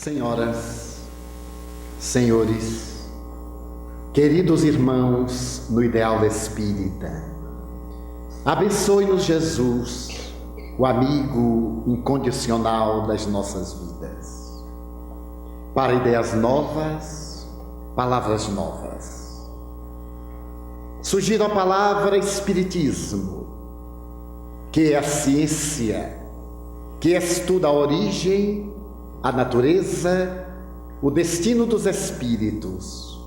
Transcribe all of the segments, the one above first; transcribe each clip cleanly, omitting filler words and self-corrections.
Senhoras, senhores, queridos irmãos no ideal espírita, abençoe-nos Jesus, o amigo incondicional das nossas vidas, para ideias novas, palavras novas. Surgiu a palavra Espiritismo, que é a ciência que estuda a origem, a natureza, o destino dos espíritos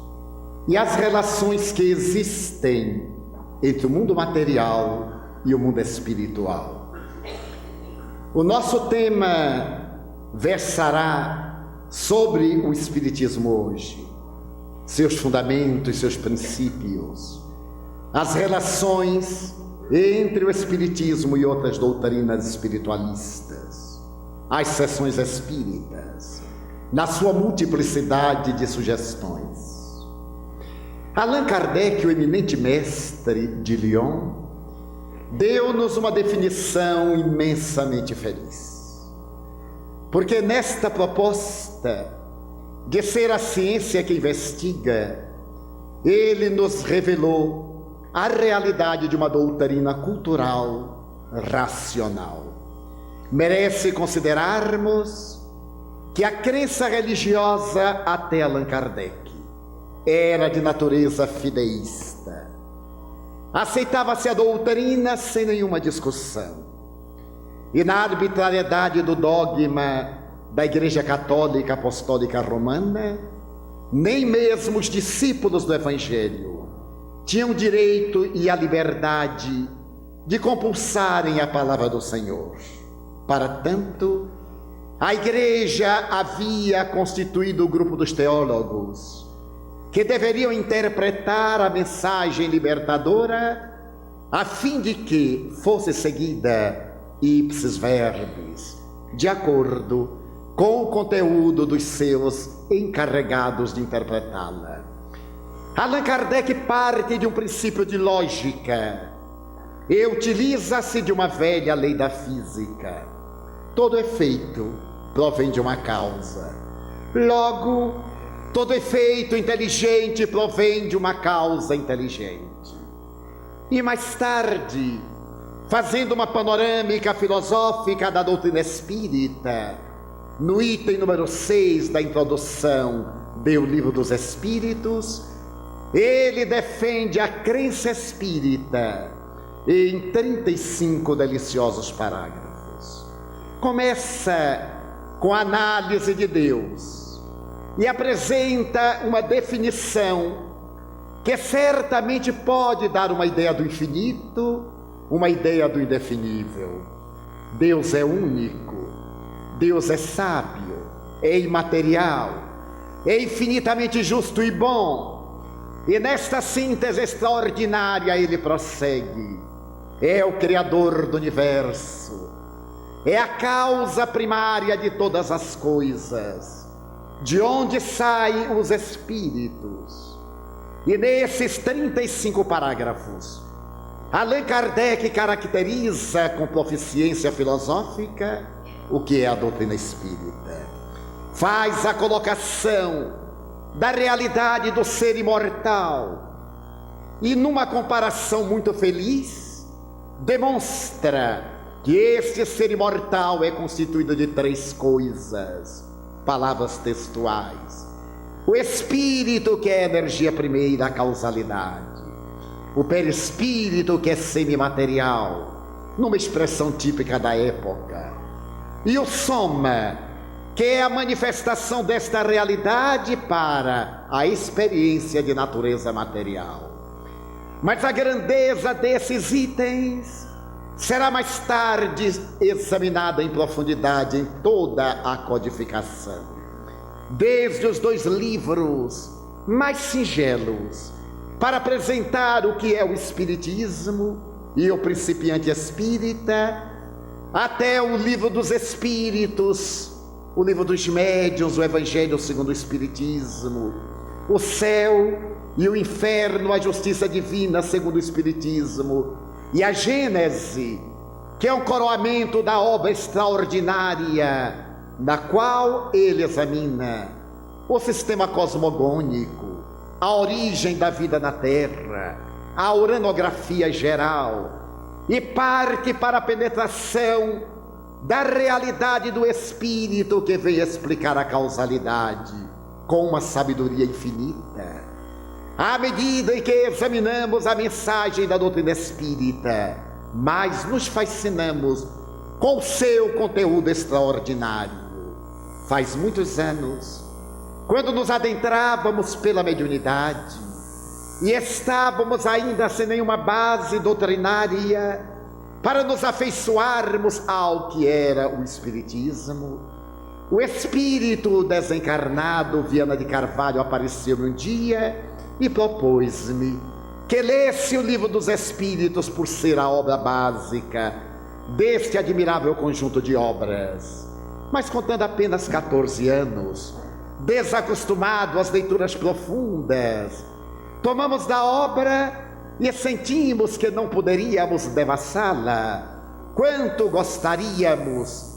e as relações que existem entre o mundo material e o mundo espiritual. O nosso tema versará sobre o Espiritismo hoje, seus fundamentos, seus princípios, as relações entre o Espiritismo e outras doutrinas espiritualistas, as sessões espíritas, na sua multiplicidade de sugestões. Allan Kardec, o eminente mestre de Lyon, deu-nos uma definição imensamente feliz. Porque nesta proposta de ser a ciência que investiga, ele nos revelou a realidade de uma doutrina cultural racional. Merece considerarmos que a crença religiosa até Allan Kardec era de natureza fideísta. Aceitava-se a doutrina sem nenhuma discussão. E na arbitrariedade do dogma da Igreja Católica Apostólica Romana, nem mesmo os discípulos do Evangelho tinham direito e a liberdade de compulsarem a palavra do Senhor. Para tanto, a Igreja havia constituído o grupo dos teólogos, que deveriam interpretar a mensagem libertadora, a fim de que fosse seguida ipsis verbis, de acordo com o conteúdo dos seus encarregados de interpretá-la. Allan Kardec parte de um princípio de lógica e utiliza-se de uma velha lei da física. Todo efeito provém de uma causa. Logo, todo efeito inteligente provém de uma causa inteligente. E mais tarde, fazendo uma panorâmica filosófica da doutrina espírita, no item número 6 da introdução do Livro dos Espíritos, ele defende a crença espírita em 35 deliciosos parágrafos. Começa com a análise de Deus e apresenta uma definição que certamente pode dar uma ideia do infinito, uma ideia do indefinível. Deus é único, Deus é sábio, é imaterial, é infinitamente justo e bom. E nesta síntese extraordinária ele prossegue: é o Criador do universo, é a causa primária de todas as coisas, de onde saem os espíritos. E nesses 35 parágrafos, Allan Kardec caracteriza com proficiência filosófica o que é a doutrina espírita. Faz a colocação da realidade do ser imortal e, numa comparação muito feliz, demonstra que este ser imortal é constituído de 3 coisas, palavras textuais: o espírito, que é a energia primeira, a causalidade; o perispírito, que é semimaterial, numa expressão típica da época; e o soma, que é a manifestação desta realidade para a experiência de natureza material. Mas a grandeza desses itens será mais tarde examinada em profundidade em toda a codificação, desde os 2 livros mais singelos para apresentar o que é o Espiritismo e o Principiante Espírita, até o Livro dos Espíritos, o Livro dos Médiuns, o Evangelho segundo o Espiritismo, o céu e o inferno, a justiça divina segundo o Espiritismo, e a Gênese, que é um coroamento da obra extraordinária na qual ele examina o sistema cosmogônico, a origem da vida na Terra, a uranografia geral, e parte para a penetração da realidade do Espírito, que veio explicar a causalidade com uma sabedoria infinita. À medida em que examinamos a mensagem da doutrina espírita, mais nos fascinamos com o seu conteúdo extraordinário. Faz muitos anos, quando nos adentrávamos pela mediunidade e estávamos ainda sem nenhuma base doutrinária para nos afeiçoarmos ao que era o Espiritismo, o espírito desencarnado Viana de Carvalho apareceu um dia e propôs-me que lesse o Livro dos Espíritos, por ser a obra básica deste admirável conjunto de obras. Mas contando apenas 14 anos, desacostumado às leituras profundas, tomamos da obra e sentimos que não poderíamos devassá-la quanto gostaríamos.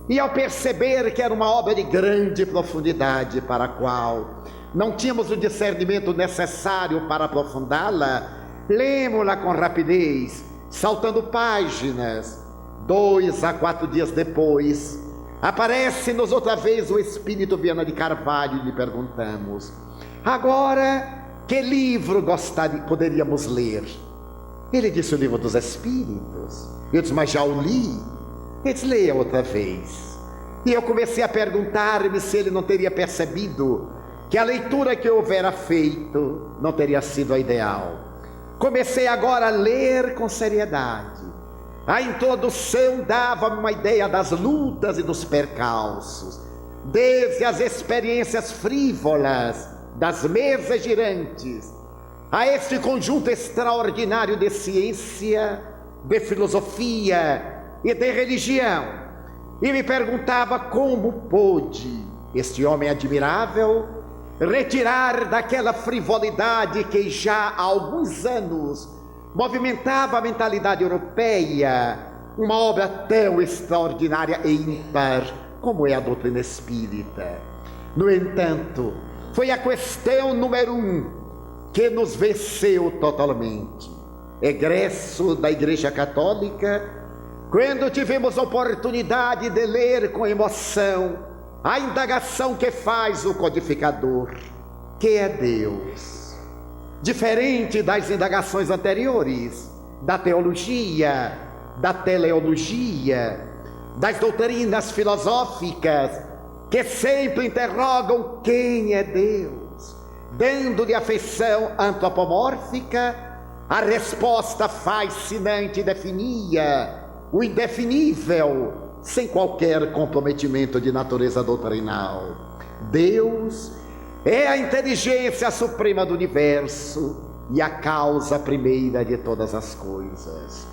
E ao perceber que era uma obra de grande profundidade, para a qual não tínhamos o discernimento necessário para aprofundá-la, lemos-la com rapidez, saltando páginas. 2 a 4 dias depois, aparece-nos outra vez o espírito Viana de Carvalho e lhe perguntamos: agora, que livro poderíamos ler? Ele disse: o Livro dos Espíritos. Eu disse: mas já o li. Ele disse: leia outra vez. E eu comecei a perguntar-me se ele não teria percebido que a leitura que eu houvera feito não teria sido a ideal. Comecei agora a ler com seriedade. A introdução dava-me uma ideia das lutas e dos percalços, desde as experiências frívolas das mesas girantes, a este conjunto extraordinário de ciência, de filosofia e de religião. E me perguntava como pôde este homem admirável retirar daquela frivolidade que já há alguns anos movimentava a mentalidade europeia uma obra tão extraordinária e ímpar como é a doutrina espírita. No entanto, foi a questão número 1 que nos venceu totalmente. Egresso da Igreja Católica, quando tivemos a oportunidade de ler com emoção a indagação que faz o codificador, que é Deus. Diferente das indagações anteriores, da teologia, da teleologia, das doutrinas filosóficas, que sempre interrogam quem é Deus, dando-lhe a feição antropomórfica, a resposta fascinante definia o indefinível, sem qualquer comprometimento de natureza doutrinal. Deus é a inteligência suprema do universo e a causa primeira de todas as coisas.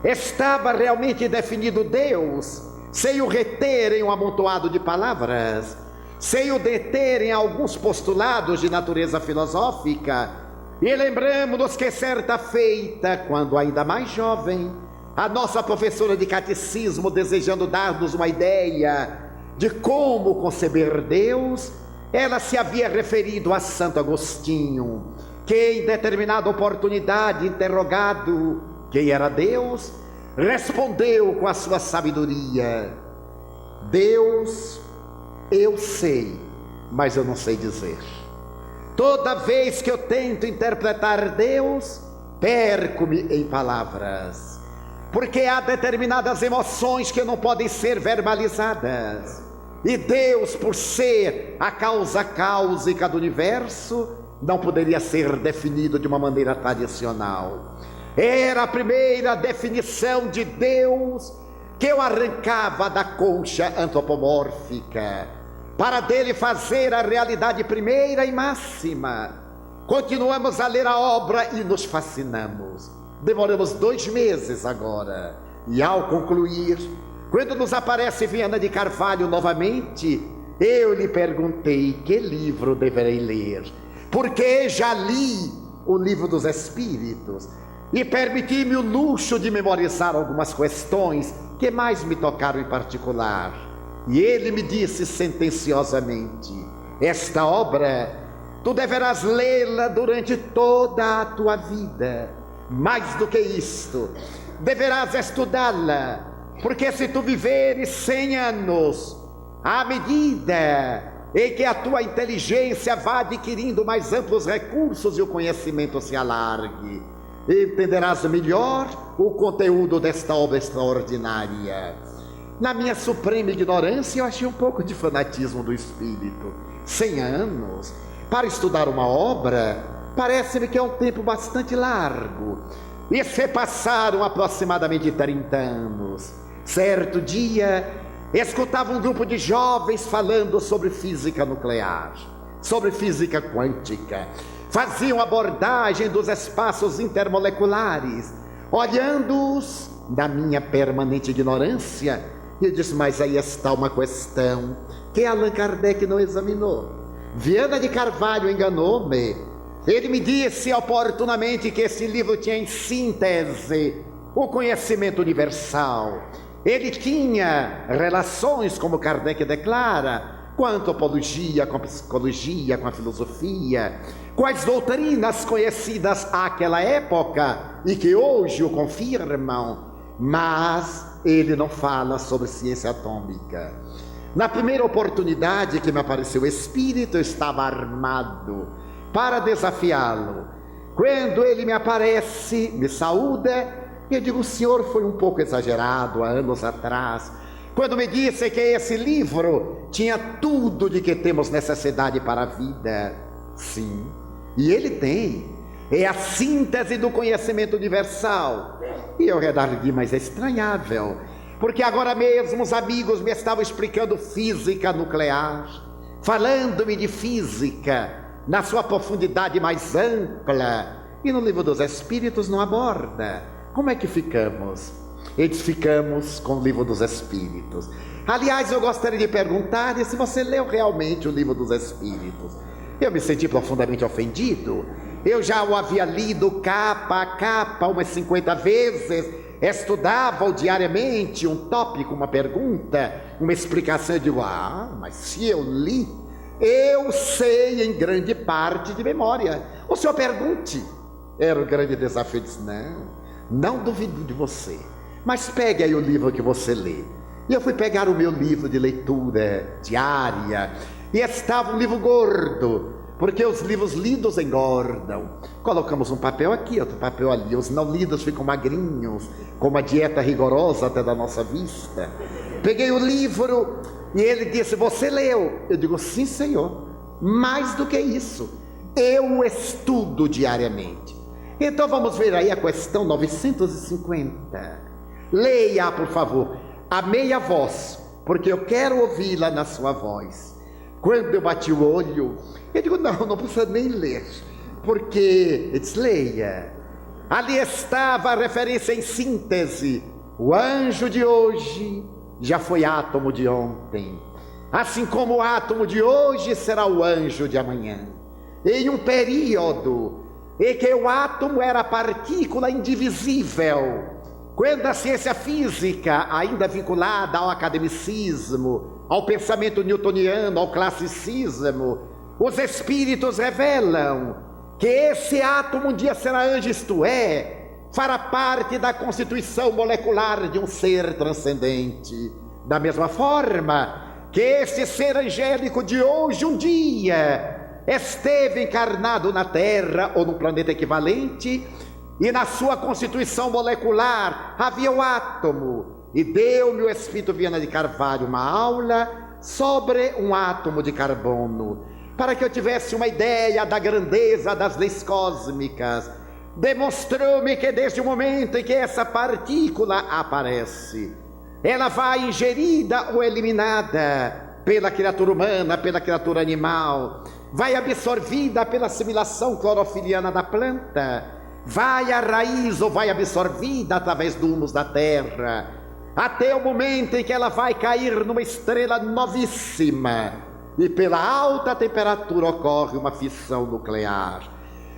Estava realmente definido Deus, sem o reter em um amontoado de palavras, sem o deter em alguns postulados de natureza filosófica. E lembramos-nos que certa feita, quando ainda mais jovem, a nossa professora de catecismo, desejando dar-nos uma ideia de como conceber Deus, ela se havia referido a Santo Agostinho, que em determinada oportunidade, interrogado quem era Deus, respondeu com a sua sabedoria: Deus, eu sei, mas eu não sei dizer. Toda vez que eu tento interpretar Deus, perco-me em palavras, porque há determinadas emoções que não podem ser verbalizadas. E Deus, por ser a causa cáusica do universo, não poderia ser definido de uma maneira tradicional. Era a primeira definição de Deus que eu arrancava da concha antropomórfica, para dele fazer a realidade primeira e máxima. Continuamos a ler a obra e nos fascinamos. Demoramos 2 meses agora, e ao concluir, quando nos aparece Viana de Carvalho novamente, eu lhe perguntei que livro deverei ler, porque já li o Livro dos Espíritos e permiti-me o luxo de memorizar algumas questões que mais me tocaram em particular. E ele me disse sentenciosamente: esta obra tu deverás lê-la durante toda a tua vida. Mais do que isto, deverás estudá-la, porque se tu viveres 100 anos, à medida em que a tua inteligência vá adquirindo mais amplos recursos e o conhecimento se alargue, entenderás melhor o conteúdo desta obra extraordinária. Na minha suprema ignorância, eu achei um pouco de fanatismo do espírito. 100 anos para estudar uma obra, parece-me que é um tempo bastante largo. E se passaram aproximadamente 30 anos. Certo dia, escutava um grupo de jovens falando sobre física nuclear, sobre física quântica. Faziam abordagem dos espaços intermoleculares. Olhando-os, na minha permanente ignorância, eu disse: mas aí está uma questão que Allan Kardec não examinou. Viana de Carvalho enganou-me. Ele me disse oportunamente que esse livro tinha em síntese o conhecimento universal. Ele tinha relações, como Kardec declara, com a antropologia, com a psicologia, com a filosofia, com as doutrinas conhecidas àquela época e que hoje o confirmam, mas ele não fala sobre ciência atômica. Na primeira oportunidade que me apareceu o espírito, eu estava armado para desafiá-lo. Quando ele me aparece, me saúda, eu digo: o senhor foi um pouco exagerado há anos atrás, quando me disse que esse livro tinha tudo de que temos necessidade para a vida. Sim, e ele tem. É a síntese do conhecimento universal. E eu redargui: mas é estranhável, porque agora mesmo os amigos me estavam explicando física nuclear, falando-me de física na sua profundidade mais ampla, e no Livro dos Espíritos não aborda. Como é que ficamos? Eles ficamos com o Livro dos Espíritos. Aliás, eu gostaria de perguntar se você leu realmente o Livro dos Espíritos. Eu me senti profundamente ofendido. Eu já o havia lido capa a capa umas 50 vezes, estudava-o diariamente, um tópico, uma pergunta, uma explicação. Eu digo: mas se eu li, eu sei em grande parte de memória. O senhor pergunte. Era o grande desafio. Eu disse: não duvido de você, mas pegue aí o livro que você lê. E eu fui pegar o meu livro de leitura diária, e estava um livro gordo, porque os livros lidos engordam. Colocamos um papel aqui, outro papel ali. Os não lidos ficam magrinhos, com uma dieta rigorosa até da nossa vista. Peguei o livro e ele disse: você leu? Eu digo: sim, senhor. Mais do que isso, eu estudo diariamente. Então vamos ver aí a questão 950. Leia, por favor, a meia voz, porque eu quero ouvi-la na sua voz. Quando eu bati o olho, eu digo: não precisa nem ler, porque eu disse: leia. Ali estava a referência em síntese: o anjo de hoje já foi átomo de ontem, assim como o átomo de hoje será o anjo de amanhã. Em um período em que o átomo era a partícula indivisível, quando a ciência física, ainda vinculada ao academicismo, ao pensamento newtoniano, ao classicismo, os espíritos revelam que esse átomo um dia será anjo, isto é, fará parte da constituição molecular de um ser transcendente. Da mesma forma que esse ser angélico de hoje um dia esteve encarnado na Terra ou no planeta equivalente, e na sua constituição molecular havia o átomo, e deu-me o Espírito Viana de Carvalho uma aula sobre um átomo de carbono, para que eu tivesse uma ideia da grandeza das leis cósmicas. Demonstrou-me que desde o momento em que essa partícula aparece, ela vai ingerida ou eliminada pela criatura humana, pela criatura animal, vai absorvida pela assimilação clorofiliana da planta, vai à raiz ou vai absorvida através do humus da terra, até o momento em que ela vai cair numa estrela novíssima, e pela alta temperatura ocorre uma fissão nuclear,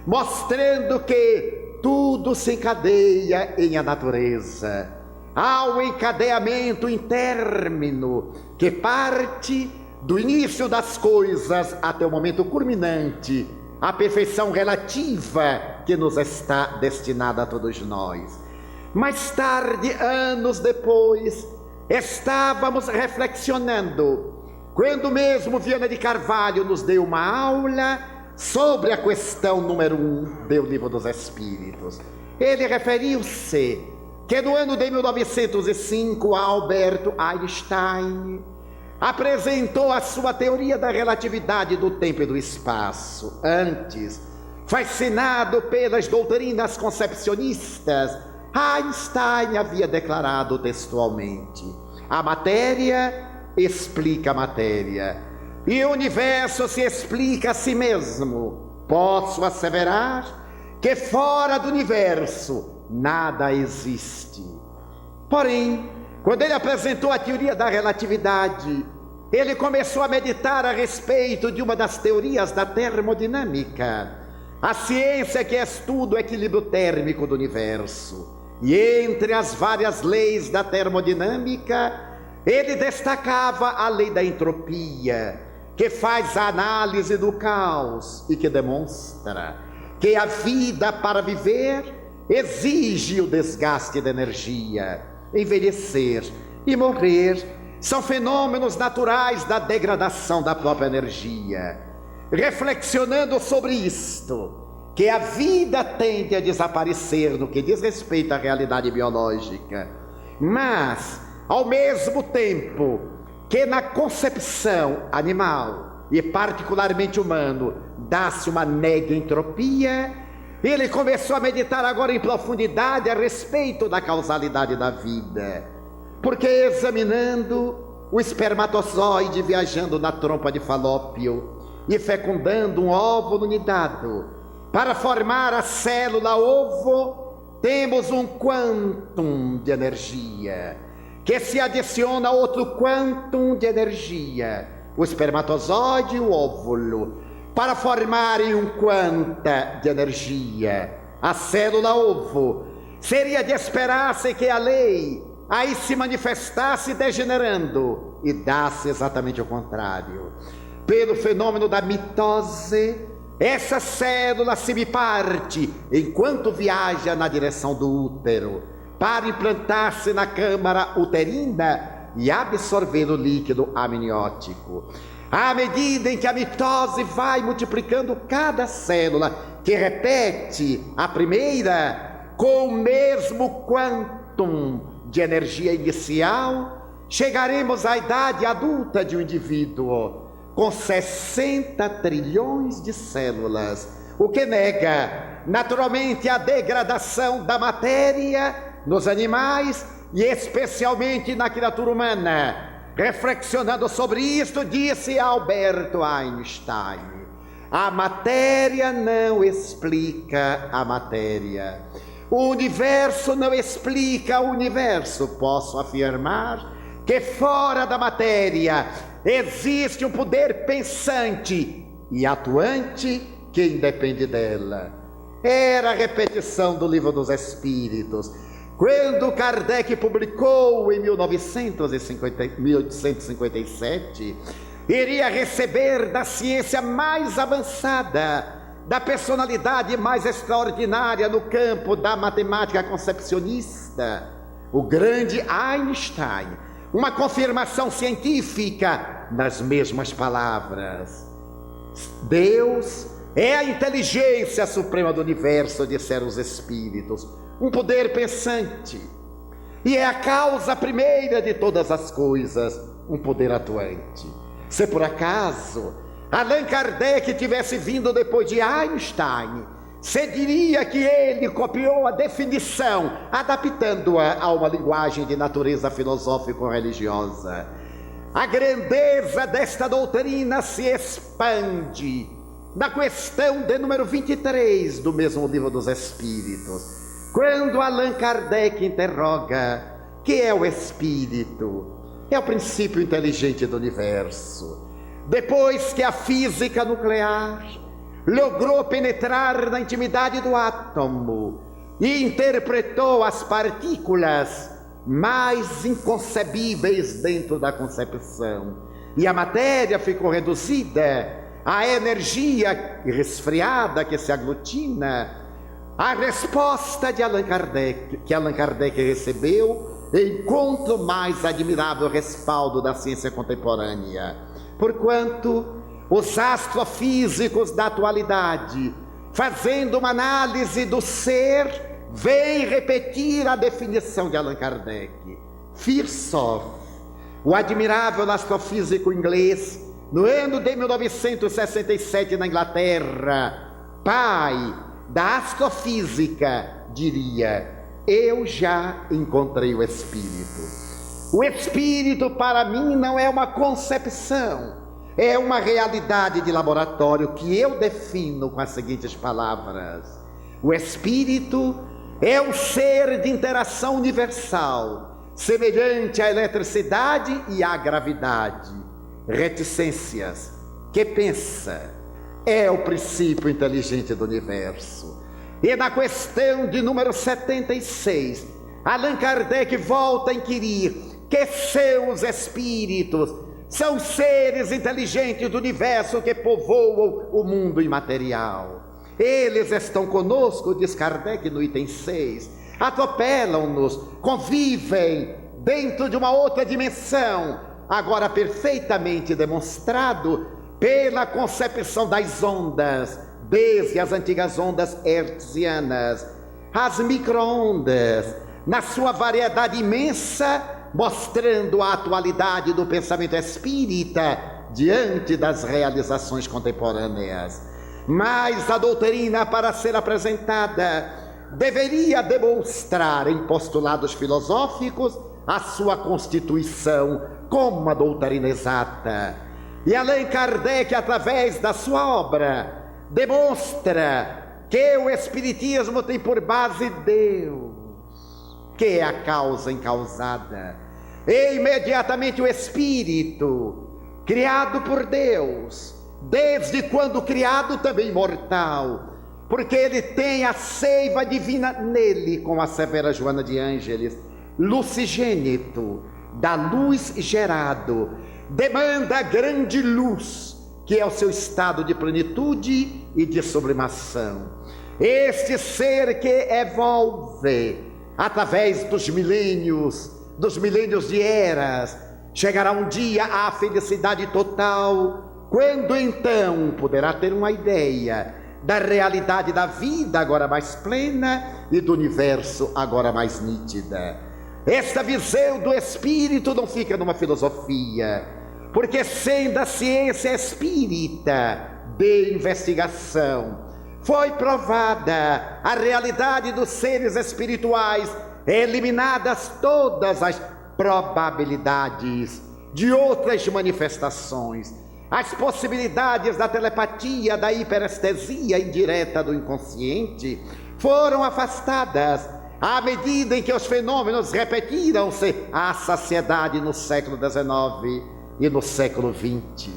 mostrando que tudo se encadeia em a natureza. há um encadeamento interno que parte do início das coisas até o momento culminante, a perfeição relativa que nos está destinada a todos nós. Mais tarde, anos depois, estávamos reflexionando, quando mesmo Viana de Carvalho nos deu uma aula sobre a questão número 1 do Livro dos Espíritos. Ele referiu-se que no ano de 1905, Albert Einstein apresentou a sua teoria da relatividade do tempo e do espaço. Antes, fascinado pelas doutrinas concepcionistas, Einstein havia declarado textualmente: a matéria explica a matéria, e o universo se explica a si mesmo. Posso asseverar que fora do universo nada existe. Porém, quando ele apresentou a teoria da relatividade, ele começou a meditar a respeito de uma das teorias da termodinâmica, a ciência que estuda o equilíbrio térmico do universo. E entre as várias leis da termodinâmica, ele destacava a lei da entropia, que faz a análise do caos e que demonstra que a vida, para viver, exige o desgaste de energia. Envelhecer e morrer são fenômenos naturais da degradação da própria energia. Reflexionando sobre isto, que a vida tende a desaparecer no que diz respeito à realidade biológica, mas, ao mesmo tempo que na concepção animal, e particularmente humano, dá-se uma negentropia, ele começou a meditar agora em profundidade a respeito da causalidade da vida, porque examinando o espermatozoide viajando na trompa de Falópio e fecundando um óvulo nidado, para formar a célula ovo, temos um quantum de energia, que se adiciona a outro quantum de energia, o espermatozoide e o óvulo, para formarem um quanta de energia, a célula ovo. Seria de esperar-se que a lei aí se manifestasse degenerando, e dá-se exatamente o contrário. Pelo fenômeno da mitose, essa célula se biparte enquanto viaja na direção do útero, para implantar-se na câmara uterina e absorver o líquido amniótico. À medida em que a mitose vai multiplicando cada célula, que repete a primeira com o mesmo quantum de energia inicial, chegaremos à idade adulta de um indivíduo com 60 trilhões de células, o que nega naturalmente a degradação da matéria nos animais e especialmente na criatura humana. Reflexionando sobre isto, disse Albert Einstein: a matéria não explica a matéria. O universo não explica o universo. Posso afirmar que fora da matéria existe um poder pensante e atuante que independe dela. Era a repetição do Livro dos Espíritos. Quando Kardec publicou em 1857, iria receber da ciência mais avançada, da personalidade mais extraordinária no campo da matemática concepcionista, o grande Einstein, uma confirmação científica nas mesmas palavras. Deus é a inteligência suprema do universo, disseram os Espíritos, um poder pensante, e é a causa primeira de todas as coisas, um poder atuante. Se por acaso Allan Kardec tivesse vindo depois de Einstein, se diria que ele copiou a definição, adaptando-a a uma linguagem de natureza filosófico-religiosa. A grandeza desta doutrina se expande na questão de número 23 do mesmo Livro dos Espíritos, quando Allan Kardec interroga: que é o espírito? É o princípio inteligente do universo. Depois que a física nuclear logrou penetrar na intimidade do átomo e interpretou as partículas mais inconcebíveis dentro da concepção. E a matéria ficou reduzida à energia resfriada que se aglutina. A resposta de Allan Kardec, que Allan Kardec recebeu, encontra o mais admirável respaldo da ciência contemporânea, porquanto os astrofísicos da atualidade, fazendo uma análise do ser, vêm repetir a definição de Allan Kardec. Firth, o admirável astrofísico inglês, no ano de 1967 na Inglaterra, pai da astrofísica, diria: eu já encontrei o Espírito. O Espírito para mim não é uma concepção, é uma realidade de laboratório que eu defino com as seguintes palavras: o Espírito é um ser de interação universal, semelhante à eletricidade e à gravidade. Reticências, que pensa, é o princípio inteligente do universo. E na questão de número 76, Allan Kardec volta a inquirir: que são os espíritos? São seres inteligentes do universo que povoam o mundo imaterial. Eles estão conosco, diz Kardec no item 6, atropelam-nos, convivem dentro de uma outra dimensão, agora perfeitamente demonstrado pela concepção das ondas, desde as antigas ondas hertzianas, as micro-ondas, na sua variedade imensa, mostrando a atualidade do pensamento espírita diante das realizações contemporâneas. Mas a doutrina, para ser apresentada, deveria demonstrar em postulados filosóficos a sua constituição como uma doutrina exata. E Allan Kardec, através da sua obra, demonstra que o Espiritismo tem por base Deus, que é a causa encausada. E imediatamente o Espírito, criado por Deus, desde quando criado também mortal, porque ele tem a seiva divina nele, como assevera Joana de Ângeles, lucigênito, da luz gerado, demanda grande luz, que é o seu estado de plenitude e de sublimação. Este ser que evolve através dos milênios de eras, chegará um dia à felicidade total, quando então poderá ter uma ideia da realidade da vida agora mais plena e do universo agora mais nítida. Esta visão do Espírito não fica numa filosofia, porque sendo a ciência espírita de investigação, foi provada a realidade dos seres espirituais, eliminadas todas as probabilidades de outras manifestações, as possibilidades da telepatia, da hiperestesia indireta do inconsciente foram afastadas à medida em que os fenômenos repetiram-se à saciedade no século XIX e no século XX.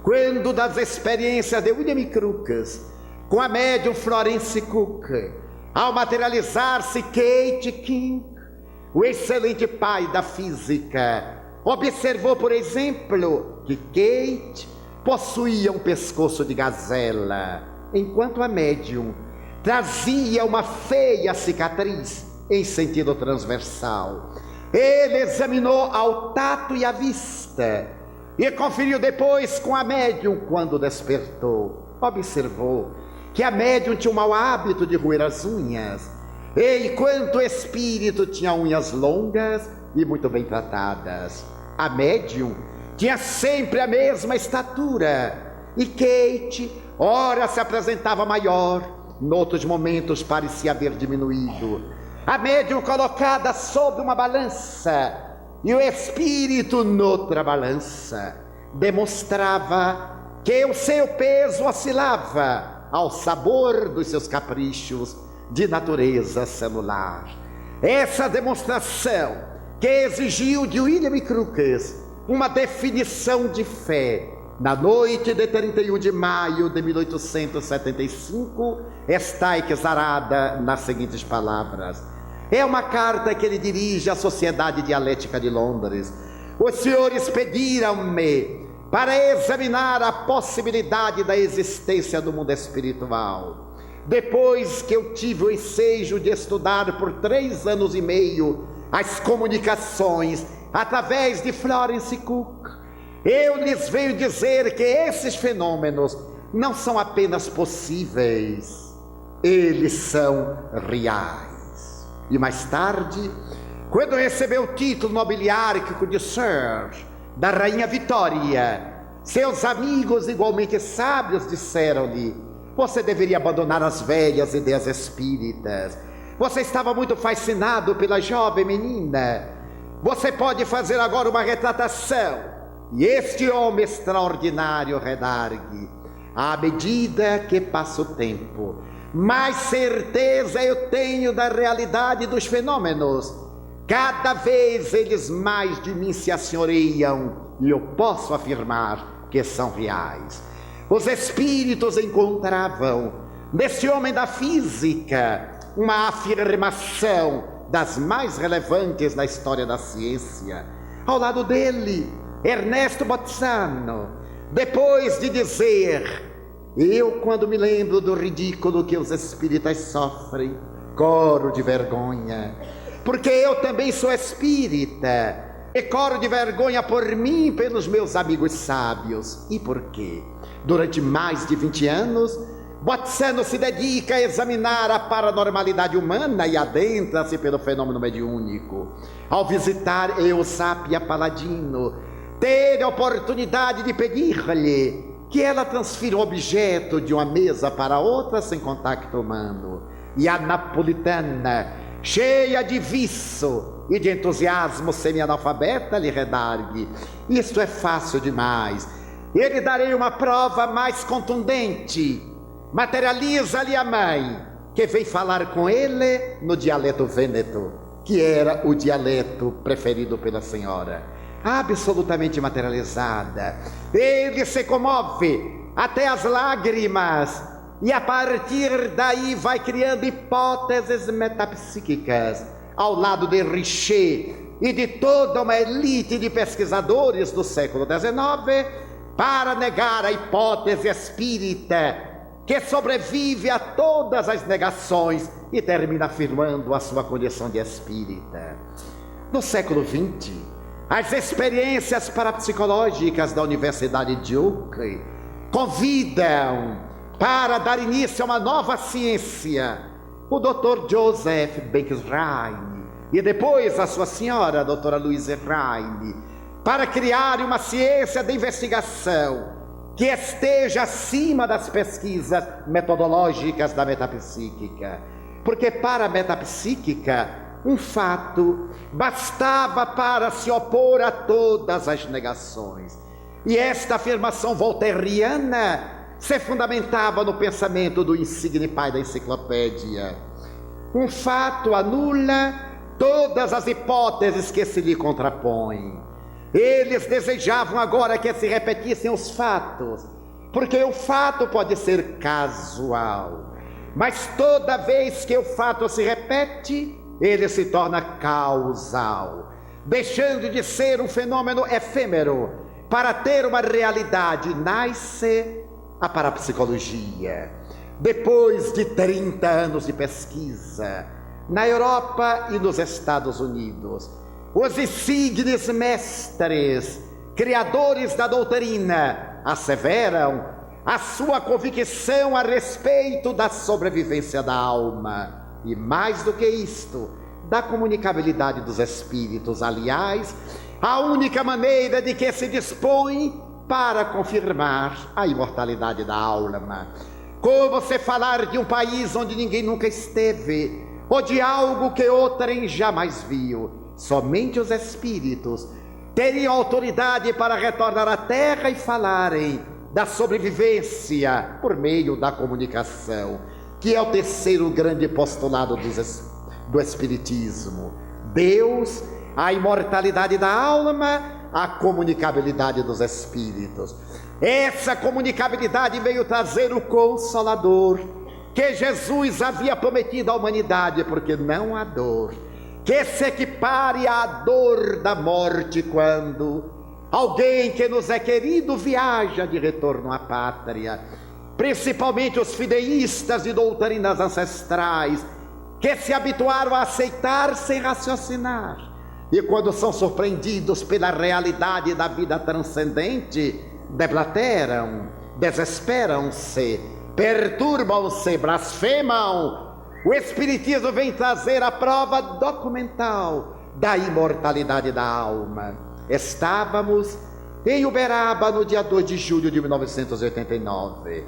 Quando das experiências de William Crookes com a médium Florence Cook, ao materializar-se Kate King, o excelente pai da física, observou, por exemplo, que Kate possuía um pescoço de gazela, enquanto a médium trazia uma feia cicatriz em sentido transversal. Ele examinou ao tato e à vista e conferiu depois com a médium quando despertou. Observou que a médium tinha o mau hábito de roer as unhas, enquanto o espírito tinha unhas longas e muito bem tratadas. A médium tinha sempre a mesma estatura e Kate, ora se apresentava maior, noutros momentos parecia haver diminuído. A médium colocada sobre uma balança e o espírito noutra balança demonstrava que o seu peso oscilava ao sabor dos seus caprichos de natureza celular. Essa demonstração que exigiu de William Crookes uma definição de fé, na noite de 31 de maio de 1875, está exarada nas seguintes palavras: É uma carta que ele dirige à Sociedade Dialética de Londres. Os senhores pediram-me para examinar a possibilidade da existência do mundo espiritual. Depois que eu tive o ensejo de estudar por 3 anos e meio as comunicações através de Florence Cook, eu lhes venho dizer que esses fenômenos não são apenas possíveis, eles são reais. E mais tarde, quando recebeu o título nobiliárquico de Sir da Rainha Vitória, seus amigos igualmente sábios disseram-lhe: você deveria abandonar as velhas ideias espíritas. Você estava muito fascinado pela jovem menina. Você pode fazer agora uma retratação. E este homem extraordinário, Redargue, à medida que passa o tempo, mais certeza eu tenho da realidade dos fenômenos. Cada vez eles mais de mim se assenhoreiam, e eu posso afirmar que são reais. Os espíritos encontravam nesse homem da física uma afirmação das mais relevantes na história da ciência. Ao lado dele, Ernesto Bolzano, depois de dizer: eu, quando me lembro do ridículo que os espíritas sofrem, coro de vergonha, porque eu também sou espírita, e coro de vergonha por mim e pelos meus amigos sábios. E por quê? Durante mais de 20 anos, Bolzano se dedica a examinar a paranormalidade humana e adentra-se pelo fenômeno mediúnico. Ao visitar Eusápia Paladino, teve a oportunidade de pedir-lhe que ela transfira o objeto de uma mesa para outra sem contato humano. E a napolitana, cheia de viço e de entusiasmo semi-analfabeta, lhe redargue: isto é fácil demais. Eu lhe darei uma prova mais contundente. Materializa-lhe a mãe, que veio falar com ele no dialeto vêneto, que era o dialeto preferido pela senhora. Absolutamente materializada. Ele se comove até as lágrimas, e a partir daí vai criando hipóteses metapsíquicas, ao lado de Richer e de toda uma elite de pesquisadores do século XIX, para negar a hipótese espírita, que sobrevive a todas as negações e termina afirmando a sua condição de espírita. No século XX, as experiências parapsicológicas da Universidade de Duke convidam para dar início a uma nova ciência o Dr. Joseph Banks Rhine e depois a sua senhora, a doutora Louise Rhine, para criar uma ciência de investigação que esteja acima das pesquisas metodológicas da metapsíquica. Porque para a metapsíquica, um fato bastava para se opor a todas as negações. E esta afirmação voltairiana se fundamentava no pensamento do insigne pai da enciclopédia. Um fato anula todas as hipóteses que se lhe contrapõem. Eles desejavam agora que se repetissem os fatos, porque o fato pode ser casual, mas toda vez que o fato se repete, ele se torna causal, deixando de ser um fenômeno efêmero para ter uma realidade. Nasce a parapsicologia. Depois de 30 anos de pesquisa, na Europa e nos Estados Unidos, os insignes mestres, criadores da doutrina, asseveram a sua convicção a respeito da sobrevivência da alma e, mais do que isto, da comunicabilidade dos espíritos. Aliás, a única maneira de que se dispõe para confirmar a imortalidade da alma. Como você falar de um país onde ninguém nunca esteve, ou de algo que outrem jamais viu? Somente os espíritos teriam autoridade para retornar à Terra e falarem da sobrevivência por meio da comunicação, que é o terceiro grande postulado do Espiritismo. Deus, a imortalidade da alma, a comunicabilidade dos espíritos. Essa comunicabilidade veio trazer o Consolador, que Jesus havia prometido à humanidade, porque não há dor que se equipare à dor da morte quando alguém que nos é querido viaja de retorno à pátria. Principalmente os fideístas de doutrinas ancestrais, que se habituaram a aceitar sem raciocinar, e quando são surpreendidos pela realidade da vida transcendente, deblateram, desesperam-se, perturbam-se, blasfemam. O Espiritismo vem trazer a prova documental da imortalidade da alma. Estávamos em Uberaba no dia 2 de julho de 1989.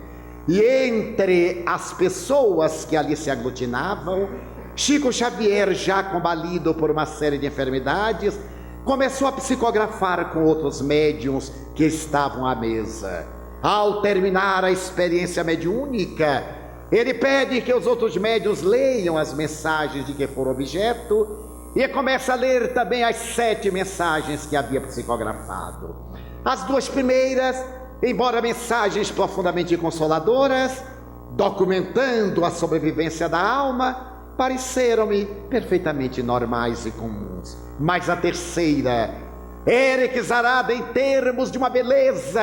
E entre as pessoas que ali se aglutinavam, Chico Xavier, já combalido por uma série de enfermidades, começou a psicografar com outros médiuns que estavam à mesa. Ao terminar a experiência mediúnica, ele pede que os outros médiuns leiam as mensagens de que foram objeto e começa a ler também as 7 mensagens que havia psicografado. As 2 primeiras, embora mensagens profundamente consoladoras, documentando a sobrevivência da alma, pareceram-me perfeitamente normais e comuns. Mas a terceira, erequizarada em termos de uma beleza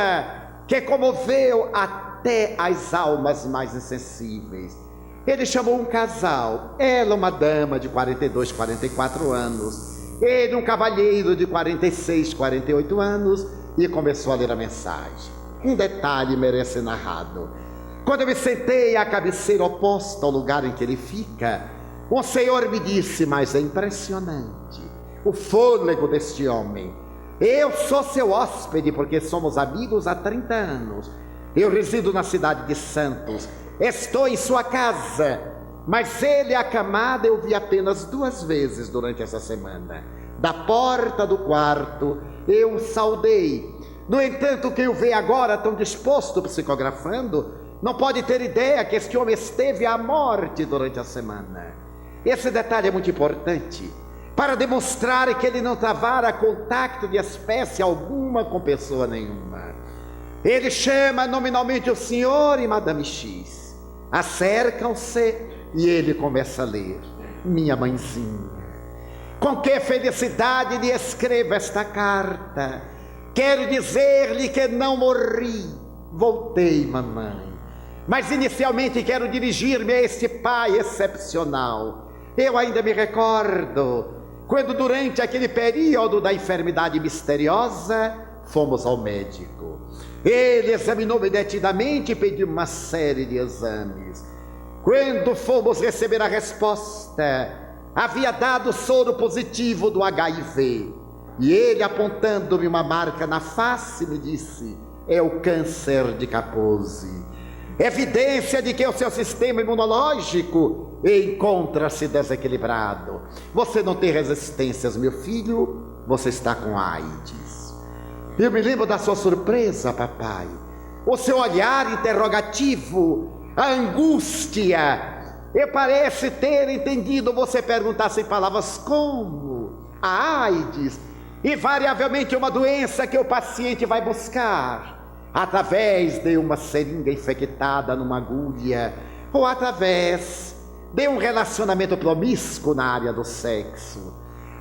que comoveu até as almas mais insensíveis. Ele chamou um casal, ela uma dama de 42, 44 anos, ele um cavalheiro de 46, 48 anos, e começou a ler a mensagem. Um detalhe merece ser narrado. Quando eu me sentei à cabeceira oposta ao lugar em que ele fica, o Senhor me disse: mas é impressionante o fôlego deste homem. Eu sou seu hóspede porque somos amigos há 30 anos. Eu resido na cidade de Santos, estou em sua casa, mas ele acamado eu vi apenas 2 vezes durante essa semana. Da porta do quarto eu o saudei. No entanto, quem o vê agora tão disposto psicografando, não pode ter ideia que este homem esteve à morte durante a semana. Esse detalhe é muito importante para demonstrar que ele não travara contato de espécie alguma com pessoa nenhuma. Ele chama nominalmente o senhor e Madame X. Acercam-se e ele começa a ler: minha mãezinha, com que felicidade lhe escrevo esta carta. Quero dizer-lhe que não morri, voltei, mamãe. Mas inicialmente quero dirigir-me a este pai excepcional. Eu ainda me recordo quando, durante aquele período da enfermidade misteriosa, fomos ao médico. Ele examinou-me detidamente e pediu uma série de exames. Quando fomos receber a resposta, havia dado soro positivo do HIV. E ele, apontando-me uma marca na face, me disse: é o câncer de Kaposi. Evidência de que o seu sistema imunológico encontra-se desequilibrado. Você não tem resistências, meu filho, você está com AIDS. Eu me lembro da sua surpresa, papai, o seu olhar interrogativo, a angústia. E parece ter entendido você perguntar sem palavras como a AIDS, invariavelmente uma doença que o paciente vai buscar através de uma seringa infectada numa agulha, ou através de um relacionamento promíscuo na área do sexo.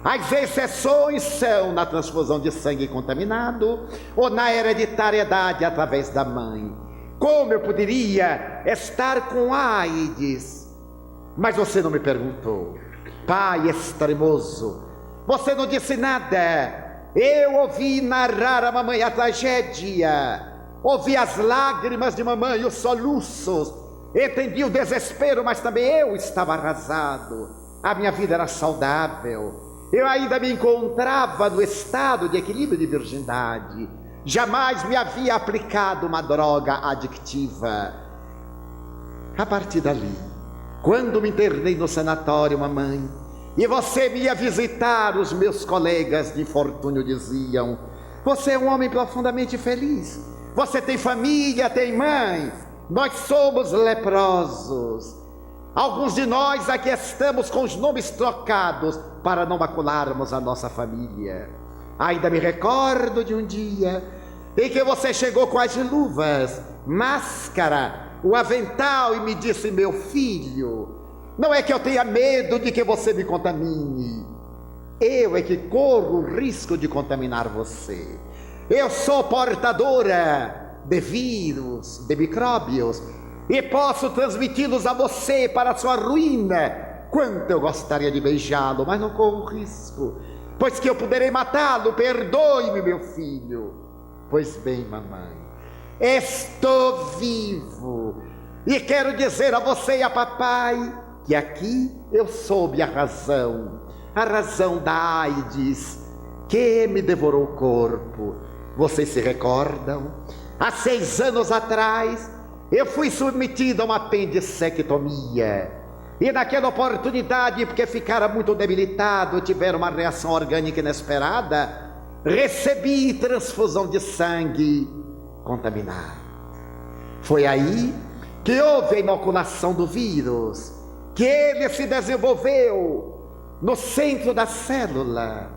As exceções são na transfusão de sangue contaminado ou na hereditariedade através da mãe. Como eu poderia estar com AIDS? Mas você não me perguntou. Pai extremoso, você não disse nada. Eu ouvi narrar a mamãe a tragédia, ouvi as lágrimas de mamãe e os soluços, entendi o desespero, mas também eu estava arrasado. A minha vida era saudável, eu ainda me encontrava no estado de equilíbrio de virgindade, jamais me havia aplicado uma droga adictiva. A partir dali, quando me internei no sanatório, mamãe, e você me ia visitar, os meus colegas de infortúnio diziam: você é um homem profundamente feliz, você tem família, tem mãe, nós somos leprosos. Alguns de nós aqui estamos com os nomes trocados para não macularmos a nossa família. Ainda me recordo de um dia em que você chegou com as luvas, máscara, o avental e me disse: meu filho, não é que eu tenha medo de que você me contamine. Eu é que corro o risco de contaminar você. Eu sou portadora de vírus, de micróbios, e posso transmiti-los a você para a sua ruína. Quanto eu gostaria de beijá-lo, mas não corro risco, pois que eu poderei matá-lo. Perdoe-me, meu filho. Pois bem, mamãe, estou vivo, e quero dizer a você e a papai que aqui eu soube a razão da AIDS que me devorou o corpo. Vocês se recordam? Há 6 anos atrás eu fui submetido a uma apendicectomia. E naquela oportunidade, porque ficara muito debilitado, tiveram uma reação orgânica inesperada, recebi transfusão de sangue contaminado. Foi aí que houve a inoculação do vírus, que ele se desenvolveu no centro da célula.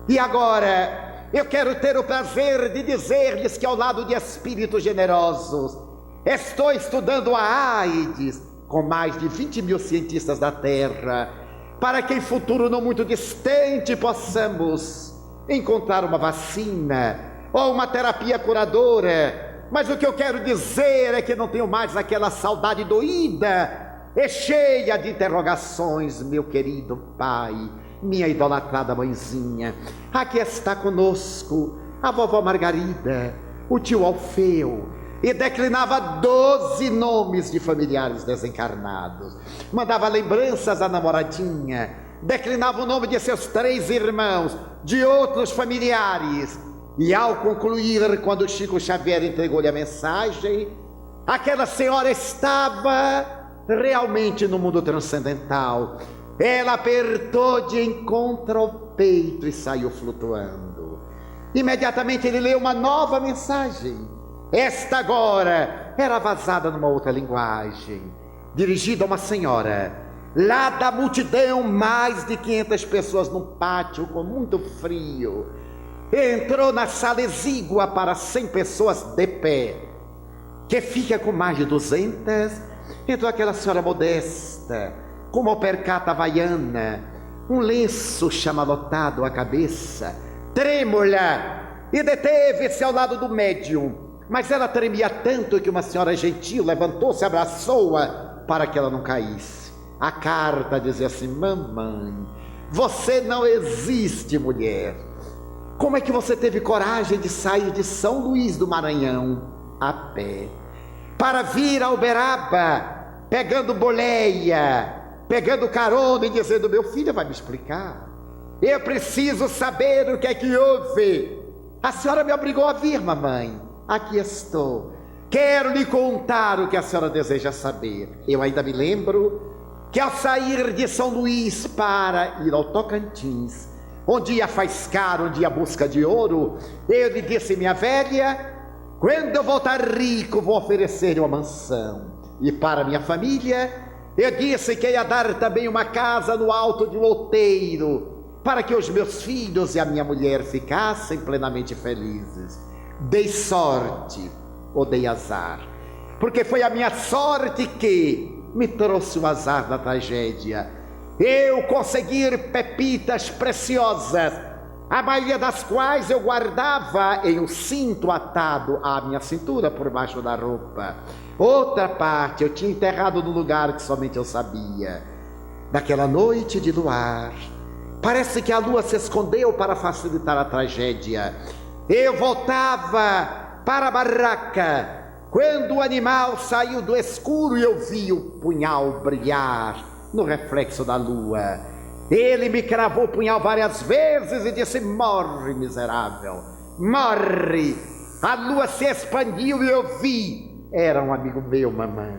E agora eu quero ter o prazer de dizer-lhes que, ao lado de espíritos generosos, estou estudando a AIDS com mais de 20 mil cientistas da Terra, para que em futuro não muito distante possamos encontrar uma vacina ou uma terapia curadora. Mas o que eu quero dizer é que não tenho mais aquela saudade doída e cheia de interrogações, meu querido pai, minha idolatrada mãezinha. Aqui está conosco a vovó Margarida, o tio Alfeu, e declinava 12 nomes de familiares desencarnados. Mandava lembranças à namoradinha, declinava o nome de seus 3 irmãos, de outros familiares. E ao concluir, quando Chico Xavier entregou-lhe a mensagem, aquela senhora estava realmente no mundo transcendental. Ela apertou de encontro ao peito e saiu flutuando. Imediatamente ele leu uma nova mensagem. Esta agora era vazada numa outra linguagem, dirigida a uma senhora, lá da multidão, mais de 500 pessoas num pátio com muito frio. Entrou na sala exígua para 100 pessoas de pé, que fica com mais de 200. Entrou aquela senhora modesta, com uma percata havaiana, um lenço chamalotado à cabeça, trêmula, e deteve-se ao lado do médium. Mas ela tremia tanto que uma senhora gentil levantou-se e abraçou-a para que ela não caísse. A carta dizia assim: mamãe, você não existe, mulher. Como é que você teve coragem de sair de São Luís do Maranhão a pé, para vir a Uberaba, pegando boleia, pegando carona e dizendo: meu filho vai me explicar, eu preciso saber o que é que houve. A senhora me obrigou a vir, mamãe. Aqui estou, quero lhe contar o que a senhora deseja saber. Eu ainda me lembro que, ao sair de São Luís para ir ao Tocantins, onde ia faiscar, onde ia busca de ouro, eu lhe disse: minha velha, quando eu voltar rico vou oferecer uma mansão. E para minha família eu disse que ia dar também uma casa no alto de um outeiro, para que os meus filhos e a minha mulher ficassem plenamente felizes. Dei sorte ou dei azar? Porque foi a minha sorte que me trouxe o azar da tragédia. Eu consegui pepitas preciosas, a maioria das quais eu guardava em um cinto atado à minha cintura por baixo da roupa. Outra parte eu tinha enterrado num lugar que somente eu sabia. Naquela noite de luar, parece que a lua se escondeu para facilitar a tragédia. Eu voltava para a barraca quando o animal saiu do escuro e eu vi o punhal brilhar no reflexo da lua. Ele me cravou o punhal várias vezes e disse: morre, miserável, morre. A lua se expandiu e eu vi, era um amigo meu, mamãe.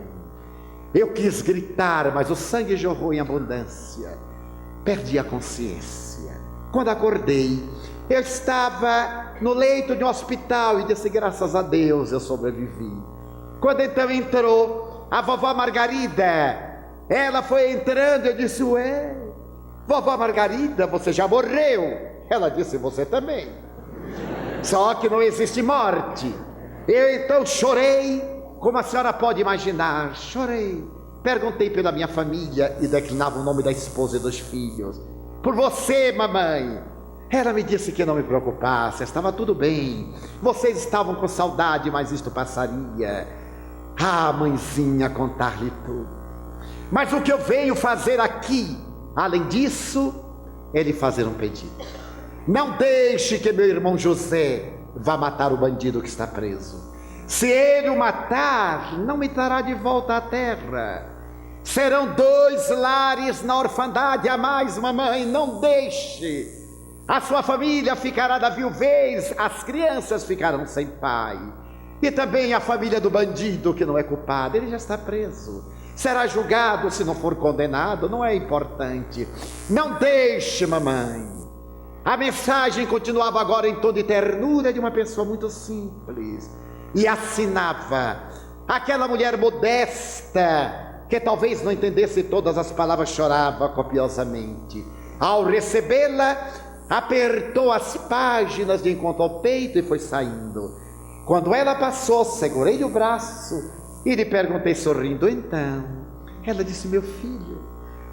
Eu quis gritar, mas o sangue jorrou em abundância. Perdi a consciência. Quando acordei, eu estava no leito de um hospital e disse: graças a Deus eu sobrevivi. Quando então entrou a vovó Margarida, ela foi entrando e eu disse: ué, vovó Margarida, você já morreu? Ela disse: você também. Só que não existe morte. Eu então chorei como a senhora pode imaginar, chorei. Perguntei pela minha família e declinava o nome da esposa e dos filhos. Por você, mamãe. Ela me disse que não me preocupasse, estava tudo bem. Vocês estavam com saudade, mas isto passaria. Ah, mãezinha, contar-lhe tudo. Mas o que eu venho fazer aqui, além disso, é lhe fazer um pedido. Não deixe que meu irmão José vá matar o bandido que está preso. Se ele o matar, não me trará de volta à terra. Serão 2 lares na orfandade a mais, mamãe, não deixe. A sua família ficará da viuvez, as crianças ficarão sem pai. E também a família do bandido que não é culpado, ele já está preso. Será julgado, se não for condenado, não é importante. Não deixe, mamãe. A mensagem continuava agora em tom de ternura de uma pessoa muito simples. E assinava. Aquela mulher modesta, que talvez não entendesse todas as palavras, chorava copiosamente. Ao recebê-la, apertou as páginas de encontro ao peito e foi saindo. Quando ela passou, segurei o braço e lhe perguntei sorrindo, então? Ela disse, meu filho,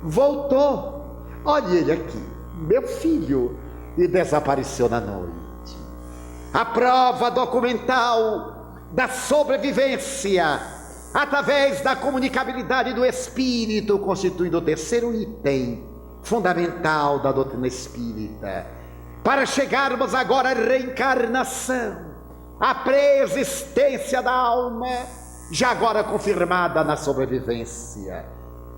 voltou. Olhe ele aqui, meu filho. E desapareceu na noite. A prova documental da sobrevivência, através da comunicabilidade do espírito, constituindo o 3º item fundamental da doutrina espírita. Para chegarmos agora à reencarnação, à pré-existência da alma, já agora confirmada na sobrevivência.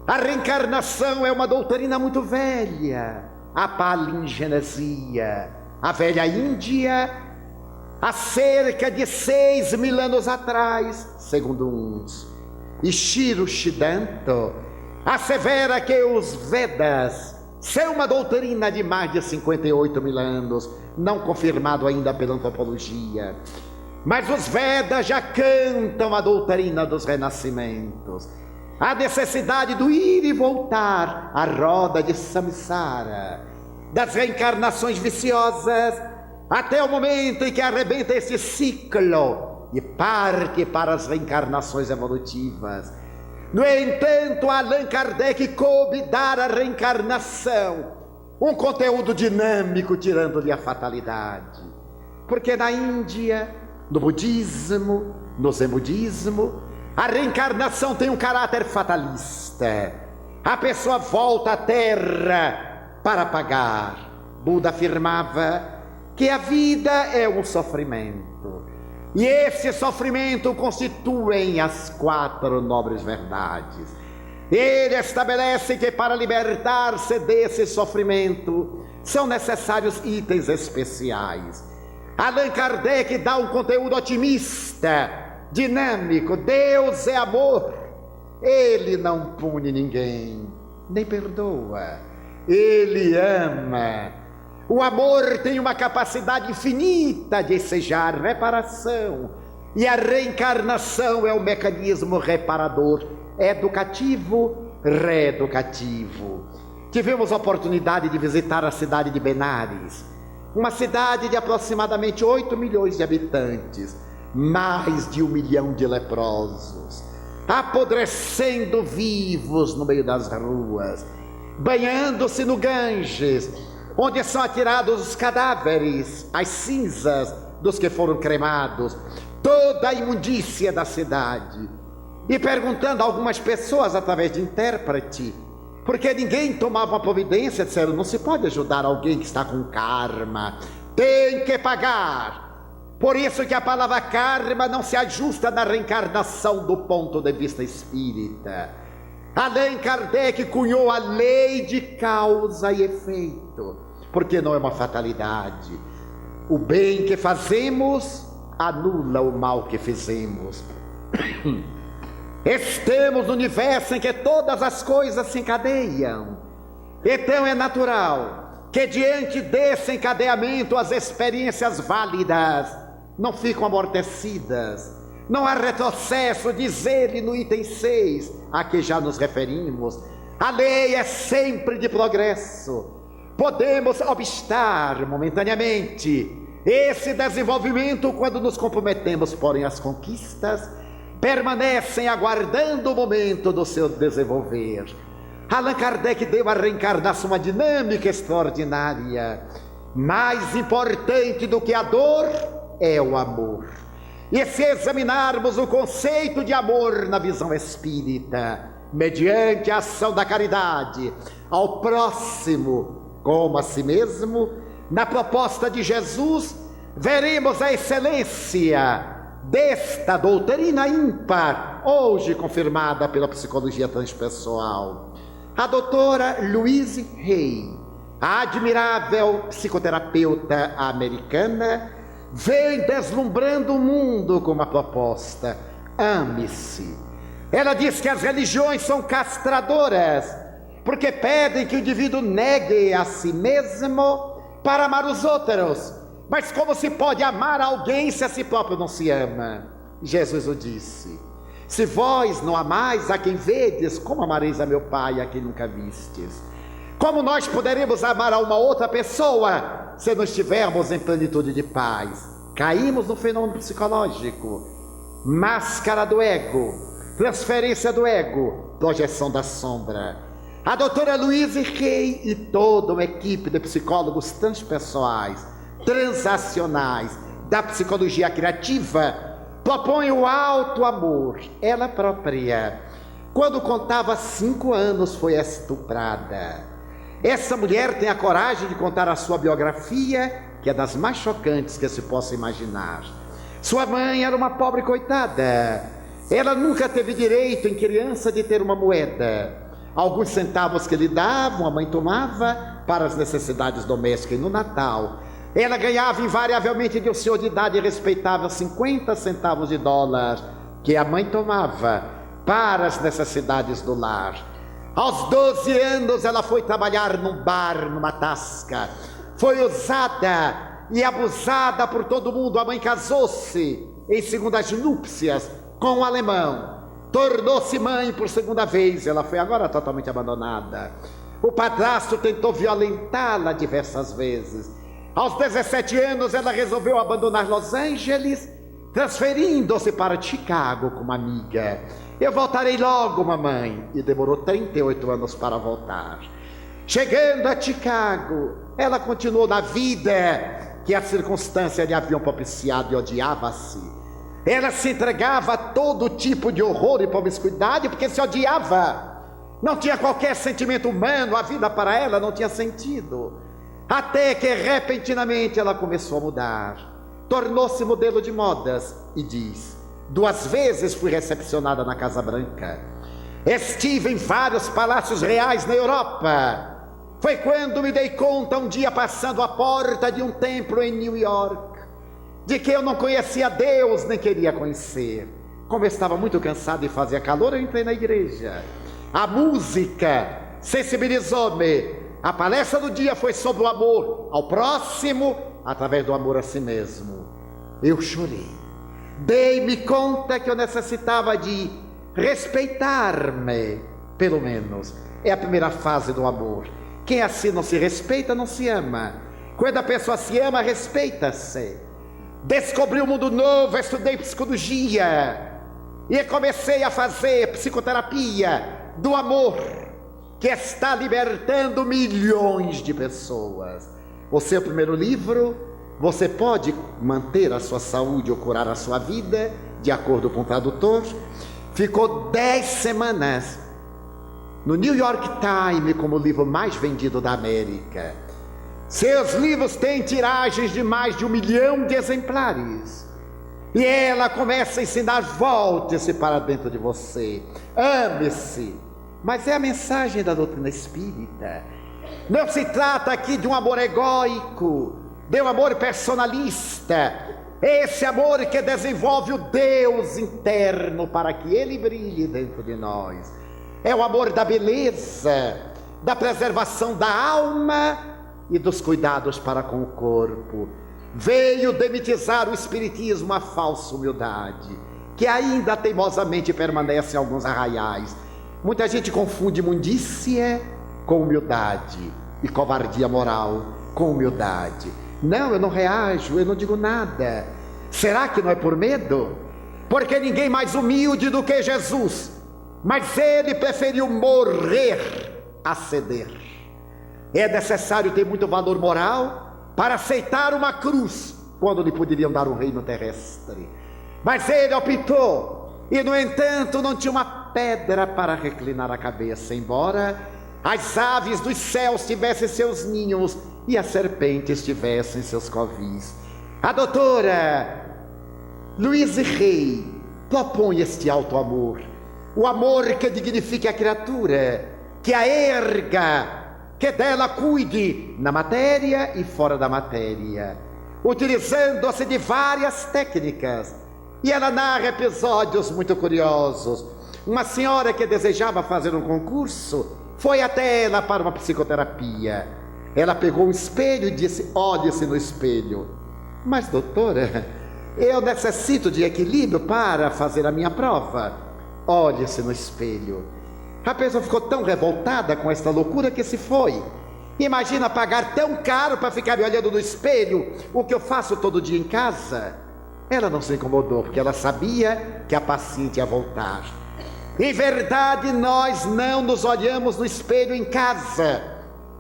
A reencarnação é uma doutrina muito velha, a palingenesia, a velha Índia, há cerca de 6.000 anos atrás, segundo uns. Ishiro Shidanto assevera que os Vedas são uma doutrina de mais de 58.000 anos, não confirmado ainda pela antropologia. Mas os Vedas já cantam a doutrina dos renascimentos, a necessidade do ir e voltar, a roda de samsara, das reencarnações viciosas, até o momento em que arrebenta esse ciclo e parte para as reencarnações evolutivas. No entanto, Allan Kardec coube dar à reencarnação um conteúdo dinâmico, tirando-lhe a fatalidade. Porque na Índia, no budismo, no zen budismo, a reencarnação tem um caráter fatalista. A pessoa volta à Terra para pagar. Buda afirmava que a vida é um sofrimento. E esse sofrimento constituem as 4 nobres verdades. Ele estabelece que para libertar-se desse sofrimento são necessários itens especiais. Allan Kardec dá um conteúdo otimista, dinâmico. Deus é amor. Ele não pune ninguém, nem perdoa. Ele ama. O amor tem uma capacidade infinita de ensejar reparação. E a reencarnação é um mecanismo reparador, educativo, reeducativo. Tivemos a oportunidade de visitar a cidade de Benares, uma cidade de aproximadamente 8 milhões de habitantes, mais de 1 milhão de leprosos, apodrecendo vivos no meio das ruas, banhando-se no Ganges, onde são atirados os cadáveres, as cinzas dos que foram cremados, toda a imundícia da cidade. E perguntando a algumas pessoas através de intérprete, porque ninguém tomava uma providência, disseram, não se pode ajudar alguém que está com karma, tem que pagar. Por isso que a palavra karma não se ajusta na reencarnação do ponto de vista espírita. Allan Kardec cunhou a lei de causa e efeito, porque não é uma fatalidade. O bem que fazemos anula o mal que fizemos. Estamos no universo em que todas as coisas se encadeiam. Então é natural que diante desse encadeamento as experiências válidas não ficam amortecidas. Não há retrocesso, diz ele no item 6, a que já nos referimos. A lei é sempre de progresso. Podemos obstar momentaneamente esse desenvolvimento quando nos comprometemos, porém as conquistas permanecem aguardando o momento do seu desenvolver. Allan Kardec deu à reencarnação uma dinâmica extraordinária. Mais importante do que a dor é o amor. E se examinarmos o conceito de amor na visão espírita, mediante a ação da caridade ao próximo como a si mesmo, na proposta de Jesus, veremos a excelência desta doutrina ímpar, hoje confirmada pela psicologia transpessoal. A doutora Louise Hay, a admirável psicoterapeuta americana, vem deslumbrando o mundo com uma proposta: ame-se. Ela diz que as religiões são castradoras, porque pedem que o indivíduo negue a si mesmo para amar os outros. Mas como se pode amar alguém se a si próprio não se ama? Jesus o disse: se vós não amais a quem vedes, como amareis a meu Pai a quem nunca vistes? Como nós poderemos amar a uma outra pessoa se não estivermos em plenitude de paz? Caímos no fenômeno psicológico. Máscara do ego, transferência do ego, projeção da sombra. A doutora Louise Hay e toda uma equipe de psicólogos transpessoais, transacionais, da psicologia criativa, propõe o alto amor. Ela própria, quando contava 5 anos, foi estuprada. Essa mulher tem a coragem de contar a sua biografia, que é das mais chocantes que se possa imaginar. Sua mãe era uma pobre coitada. Ela nunca teve direito, em criança, de ter uma moeda. Alguns centavos que lhe davam, a mãe tomava para as necessidades domésticas. E no Natal, ela ganhava invariavelmente de um senhor de idade respeitável 50 centavos de dólar, que a mãe tomava para as necessidades do lar. Aos 12 anos ela foi trabalhar num bar, numa tasca. Foi usada e abusada por todo mundo. A mãe casou-se em segundas núpcias com um alemão. Tornou-se mãe por segunda vez. Ela foi agora totalmente abandonada. O padrasto tentou violentá-la diversas vezes. Aos 17 anos ela resolveu abandonar Los Angeles, transferindo-se para Chicago com uma amiga. Eu voltarei logo, mamãe. E demorou 38 anos para voltar. Chegando a Chicago, ela continuou na vida que as circunstâncias lhe haviam propiciado e odiava-se. Ela se entregava a todo tipo de horror e promiscuidade porque se odiava. Não tinha qualquer sentimento humano, a vida para ela não tinha sentido. Até que repentinamente ela começou a mudar. Tornou-se modelo de modas e diz: 2 vezes fui recepcionada na Casa Branca. Estive em vários palácios reais na Europa. Foi quando me dei conta, um dia passando à porta de um templo em New York, de que eu não conhecia Deus, nem queria conhecer. Como eu estava muito cansado e fazia calor, eu entrei na igreja. A música sensibilizou-me. A palestra do dia foi sobre o amor ao próximo, através do amor a si mesmo. Eu chorei. Dei-me conta que eu necessitava de respeitar-me, pelo menos. É a primeira fase do amor. Quem assim não se respeita, não se ama. Quando a pessoa se ama, respeita-se. Descobri um mundo novo, estudei psicologia e comecei a fazer psicoterapia do amor, que está libertando milhões de pessoas. O seu primeiro livro, Você Pode Manter a Sua Saúde ou Curar a Sua Vida, de acordo com o tradutor, ficou 10 semanas no New York Times como o livro mais vendido da América. Seus livros têm tiragens de mais de 1 milhão de exemplares. E ela começa a ensinar: volte-se para dentro de você, ame-se. Mas é a mensagem da doutrina espírita. Não se trata aqui de um amor egóico, de um amor personalista. Esse amor que desenvolve o Deus interno para que ele brilhe dentro de nós. É o amor da beleza, da preservação da alma e dos cuidados para com o corpo. Veio demitizar o espiritismo a falsa humildade, que ainda teimosamente permanece em alguns arraiais. Muita gente confunde imundícia com humildade e covardia moral com humildade. Não, eu não reajo, eu não digo nada. Será que não é por medo? porque ninguém mais humilde do que Jesus, mas ele preferiu morrer a ceder. É necessário ter muito valor moral para aceitar uma cruz, quando lhe poderiam dar um reino terrestre. Mas ele optou, e no entanto não tinha uma pedra para reclinar a cabeça, embora as aves dos céus tivessem seus ninhos e as serpentes tivessem seus covis. A doutora Louise Hay propõe este alto amor, o amor que dignifique a criatura, que a erga, que dela cuide na matéria e fora da matéria, utilizando-se de várias técnicas. E ela narra episódios muito curiosos. Uma senhora que desejava fazer um concurso foi até ela para uma psicoterapia. Ela pegou um espelho e disse: olhe-se no espelho. Mas doutora, eu necessito de equilíbrio para fazer a minha prova. Olhe-se no espelho. A pessoa ficou tão revoltada com esta loucura que se foi. Imagina pagar tão caro para ficar me olhando no espelho, o que eu faço todo dia em casa. Ela não se incomodou, porque ela sabia que a paciente ia voltar. Em verdade, nós não nos olhamos no espelho em casa,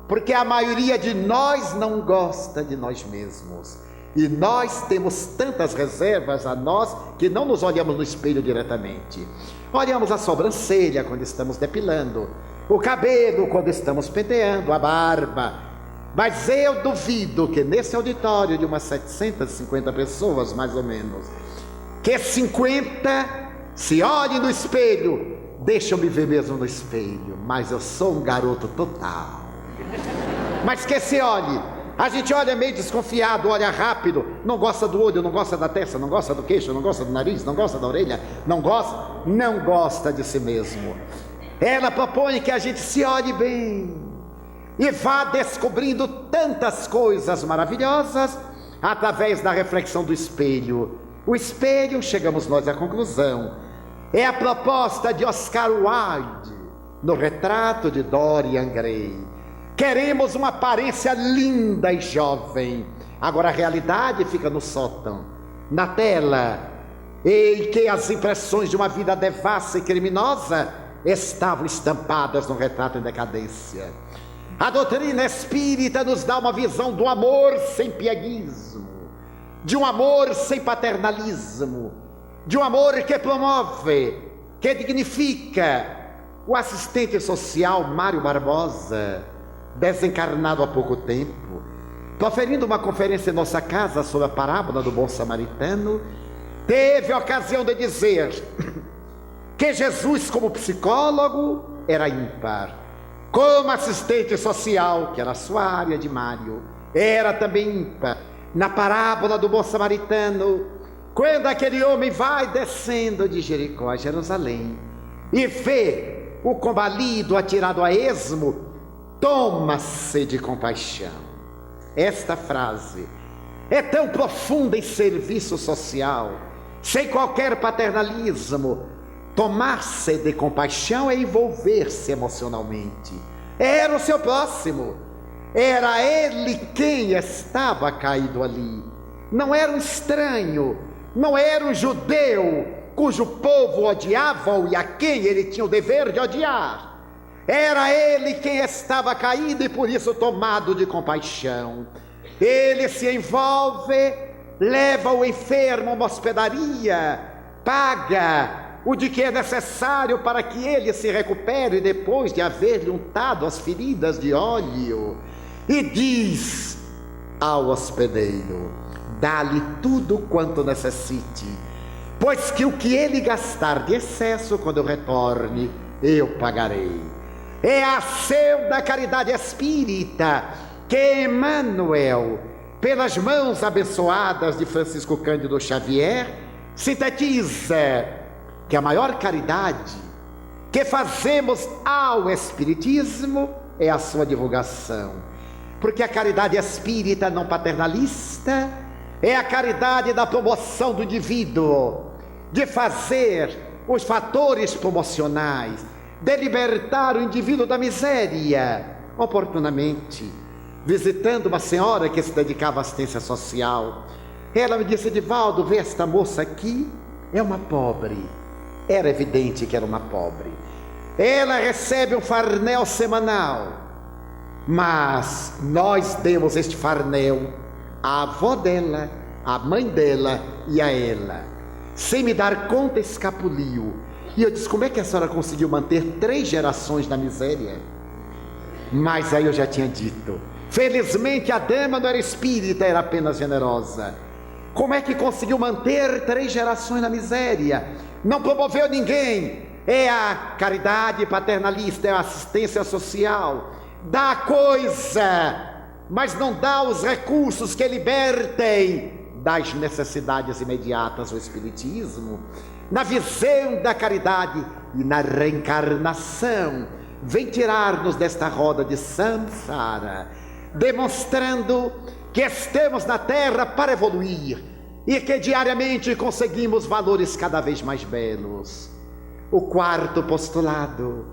porque a maioria de nós não gosta de nós mesmos. E nós temos tantas reservas a nós que não nos olhamos no espelho diretamente. Olhamos a sobrancelha quando estamos depilando, o cabelo quando estamos penteando, a barba. Mas eu duvido que nesse auditório de umas 750 pessoas, mais ou menos, que 50 se olhem no espelho. Deixa eu me ver mesmo no espelho, mas eu sou um garoto total. Mas que se olhe, a gente olha meio desconfiado, olha rápido, não gosta do olho, não gosta da testa, não gosta do queixo, não gosta do nariz, não gosta da orelha, não gosta de si mesmo. Ela propõe que a gente se olhe bem e vá descobrindo tantas coisas maravilhosas através da reflexão do espelho. O espelho, chegamos nós à conclusão, é a proposta de Oscar Wilde no retrato de Dorian Gray. Queremos uma aparência linda e jovem. Agora a realidade fica no sótão, na tela, em que as impressões de uma vida devassa e criminosa estavam estampadas no retrato em decadência. A doutrina espírita nos dá uma visão do amor sem pieguismo, de um amor sem paternalismo, de um amor que promove, que dignifica. O assistente social Mário Barbosa, desencarnado há pouco tempo, proferindo uma conferência em nossa casa sobre a parábola do bom samaritano, teve a ocasião de dizer que Jesus, como psicólogo, era ímpar. Como assistente social, que era a sua área de Mário, era também ímpar. Na parábola do bom samaritano, quando aquele homem vai descendo de Jericó a Jerusalém e vê o combalido atirado a esmo, toma-se de compaixão. Esta frase é tão profunda em serviço social, sem qualquer paternalismo. Tomar-se de compaixão é envolver-se emocionalmente. Era o seu próximo, era ele quem estava caído ali. Não era um estranho, não era um judeu cujo povo odiava e a quem ele tinha o dever de odiar. Era ele quem estava caído e por isso tomado de compaixão. Ele se envolve, leva o enfermo a uma hospedaria, paga o de que é necessário para que ele se recupere depois de haver-lhe untado as feridas de óleo, e diz ao hospedeiro: dá-lhe tudo quanto necessite, pois que o que ele gastar de excesso, quando eu retorne, eu pagarei. É a ação da caridade espírita que Emmanuel, pelas mãos abençoadas de Francisco Cândido Xavier, sintetiza que a maior caridade que fazemos ao Espiritismo é a sua divulgação. Porque a caridade espírita não paternalista é a caridade da promoção do indivíduo, de fazer os fatores promocionais, de libertar o indivíduo da miséria. Oportunamente, visitando uma senhora que se dedicava à assistência social, ela me disse: Edivaldo, vê esta moça aqui, é uma pobre. Era evidente que era uma pobre. Ela recebe um farnel semanal, mas nós demos este farnel à avó dela, à mãe dela e a ela. Sem me dar conta, escapuliu. E eu disse: como é que a senhora conseguiu manter 3 gerações na miséria? Mas aí eu já tinha dito, felizmente a dama não era espírita, era apenas generosa. Como é que conseguiu manter 3 gerações na miséria? Não promoveu ninguém. É a caridade paternalista, é a assistência social. Dá coisa, mas não dá os recursos que libertem das necessidades imediatas. O Espiritismo, na visão da caridade e na reencarnação, vem tirar-nos desta roda de samsara, demonstrando que estamos na Terra para evoluir e que diariamente conseguimos valores cada vez mais belos. O 4º postulado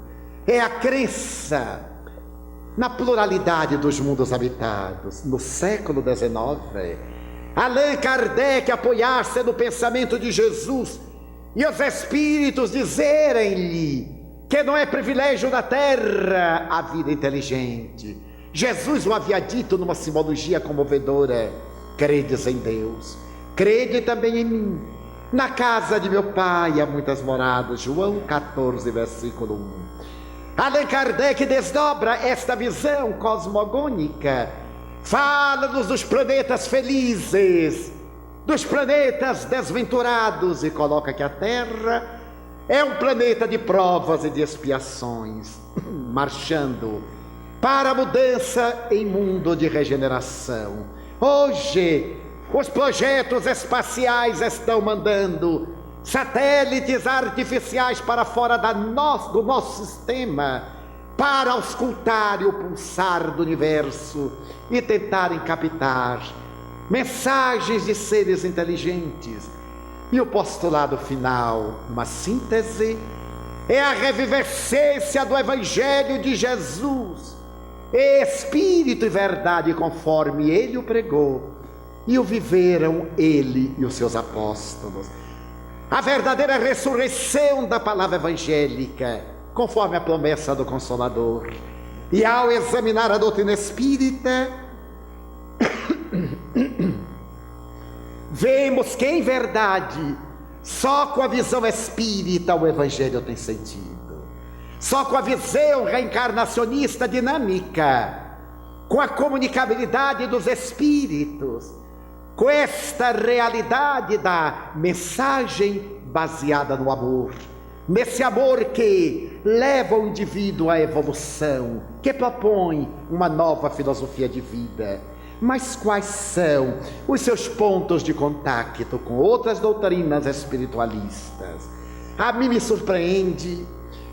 é a crença na pluralidade dos mundos habitados. No século XIX, Allan Kardec apoiar-se no pensamento de Jesus e os espíritos dizerem-lhe que não é privilégio da Terra a vida inteligente. Jesus o havia dito numa simbologia comovedora: credes em Deus, crede também em mim. Na casa de meu pai há muitas moradas. João 14, versículo 1. Allan Kardec desdobra esta visão cosmogônica. Fala-nos dos planetas felizes, dos planetas desventurados, e coloca que a Terra é um planeta de provas e de expiações, marchando para a mudança em mundo de regeneração. Hoje, os projetos espaciais estão mandando satélites artificiais para fora do nosso sistema, para auscultar o pulsar do universo e tentarem captar mensagens de seres inteligentes. E o postulado final, uma síntese, é a revivescência do Evangelho de Jesus, Espírito e verdade, conforme ele o pregou e o viveram ele e os seus apóstolos. A verdadeira ressurreição da palavra evangélica, conforme a promessa do Consolador. E ao examinar a doutrina espírita, vemos que, em verdade, só com a visão espírita o Evangelho tem sentido. Só com a visão reencarnacionista dinâmica, com a comunicabilidade dos espíritos, com esta realidade da mensagem baseada no amor, nesse amor que leva o indivíduo à evolução, que propõe uma nova filosofia de vida. Mas quais são os seus pontos de contato com outras doutrinas espiritualistas? A mim me surpreende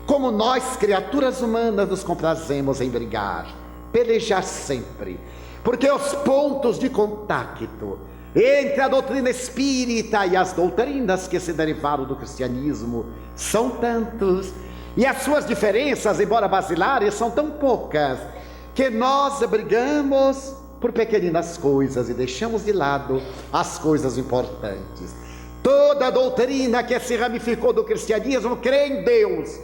como nós, criaturas humanas, nos comprazemos em brigar, pelejar sempre, porque os pontos de contato entre a doutrina espírita e as doutrinas que se derivaram do cristianismo são tantos, e as suas diferenças, embora basilares, são tão poucas, que nós brigamos por pequeninas coisas e deixamos de lado as coisas importantes. Toda doutrina que se ramificou do cristianismo crê em Deus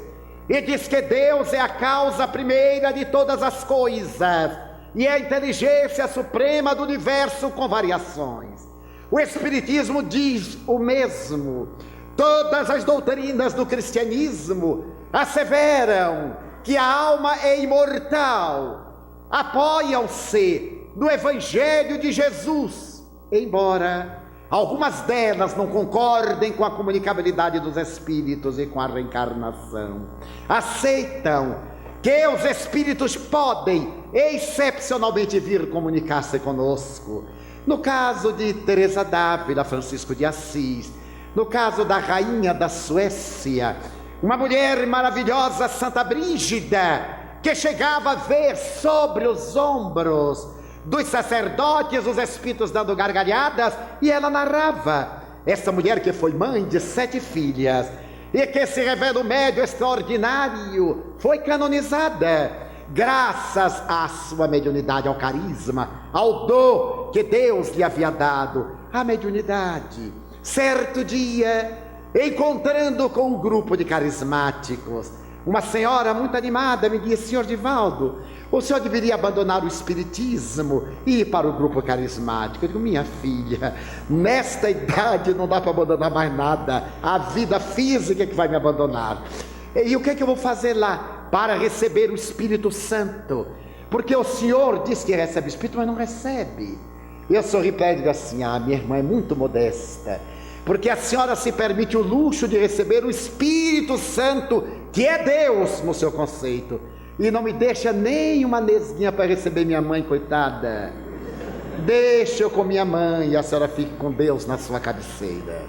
e diz que Deus é a causa primeira de todas as coisas e é a inteligência suprema do universo com variações. O Espiritismo diz o mesmo. Todas as doutrinas do cristianismo asseveram que a alma é imortal, apoiam-se no Evangelho de Jesus, embora algumas delas não concordem com a comunicabilidade dos espíritos e com a reencarnação. Aceitam que os espíritos podem excepcionalmente vir comunicar-se conosco. No caso de Teresa d'Ávila, Francisco de Assis, no caso da rainha da Suécia, uma mulher maravilhosa, Santa Brígida, que chegava a ver sobre os ombros dos sacerdotes os espíritos dando gargalhadas, e ela narrava. Essa mulher que foi mãe de 7 filhas e que se revela um médium extraordinário, foi canonizada graças à sua mediunidade, ao carisma, ao dom que Deus lhe havia dado, a mediunidade. Certo dia, encontrando com um grupo de carismáticos, uma senhora muito animada me disse: senhor Divaldo, o senhor deveria abandonar o espiritismo e ir para o grupo carismático. Eu digo: minha filha, nesta idade não dá para abandonar mais nada, a vida física é que vai me abandonar. E o que é que eu vou fazer lá? Para receber o Espírito Santo, porque o senhor diz que recebe o Espírito, mas não recebe. Eu sorri para ela e digo assim: ah, minha irmã é muito modesta, porque a senhora se permite o luxo de receber o Espírito Santo, que é Deus no seu conceito, e não me deixa nem uma nesguinha para receber minha mãe, coitada. Deixa eu com minha mãe e a senhora fique com Deus na sua cabeceira.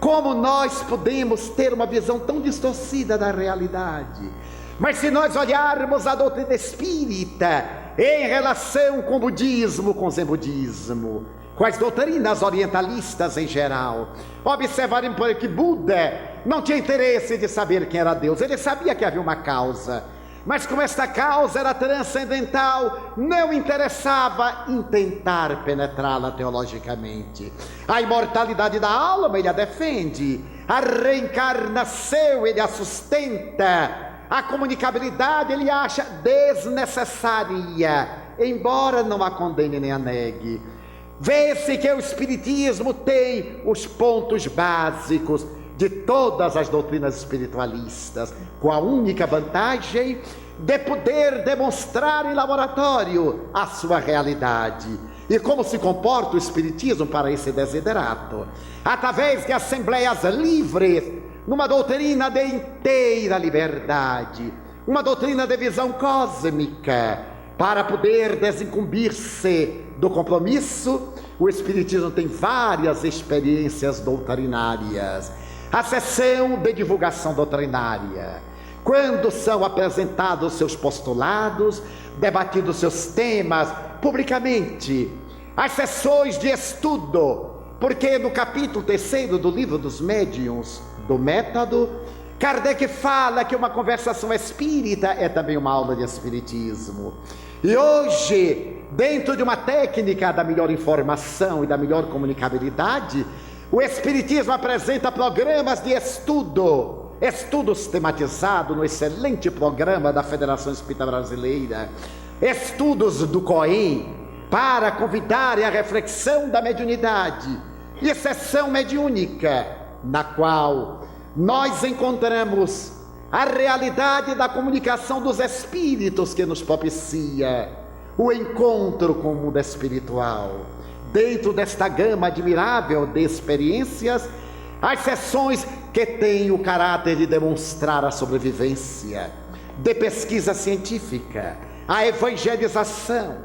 Como nós podemos ter uma visão tão distorcida da realidade? Mas se nós olharmos a doutrina espírita em relação com o budismo, com o zen budismo, com as doutrinas orientalistas em geral, observaremos por que Buda não tinha interesse de saber quem era Deus. Ele sabia que havia uma causa, mas como esta causa era transcendental, não interessava em tentar penetrá-la teologicamente. A imortalidade da alma ele a defende, a reencarnação ele a sustenta, a comunicabilidade ele acha desnecessária, embora não a condene nem a negue. Vê-se que o Espiritismo tem os pontos básicos de todas as doutrinas espiritualistas, com a única vantagem de poder demonstrar em laboratório a sua realidade. E como se comporta o Espiritismo para esse desiderato? Através de assembleias livres, numa doutrina de inteira liberdade, uma doutrina de visão cósmica, para poder desincumbir-se do compromisso. O Espiritismo tem várias experiências doutrinárias. A sessão de divulgação doutrinária, quando são apresentados seus postulados, debatidos seus temas publicamente. As sessões de estudo, porque no capítulo 3º do livro dos médiuns, do método, Kardec fala que uma conversação espírita é também uma aula de espiritismo. E hoje, dentro de uma técnica da melhor informação e da melhor comunicabilidade, o Espiritismo apresenta programas de estudos tematizados no excelente programa da Federação Espírita Brasileira, estudos do COEM, para convidarem a reflexão da mediunidade, e sessão mediúnica, na qual nós encontramos a realidade da comunicação dos espíritos que nos propicia o encontro com o mundo espiritual. Dentro desta gama admirável de experiências, as sessões que têm o caráter de demonstrar a sobrevivência, de pesquisa científica, a evangelização,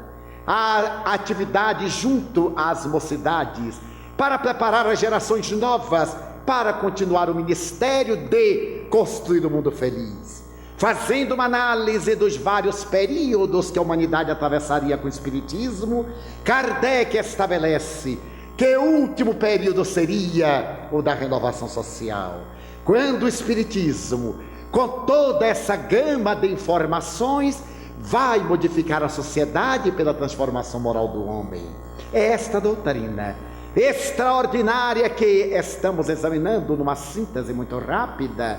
a atividade junto às mocidades, para preparar as gerações novas para continuar o ministério de construir o mundo feliz. Fazendo uma análise dos vários períodos que a humanidade atravessaria com o Espiritismo, Kardec estabelece que o último período seria o da renovação social, quando o Espiritismo, com toda essa gama de informações, vai modificar a sociedade pela transformação moral do homem. É esta doutrina extraordinária que estamos examinando numa síntese muito rápida,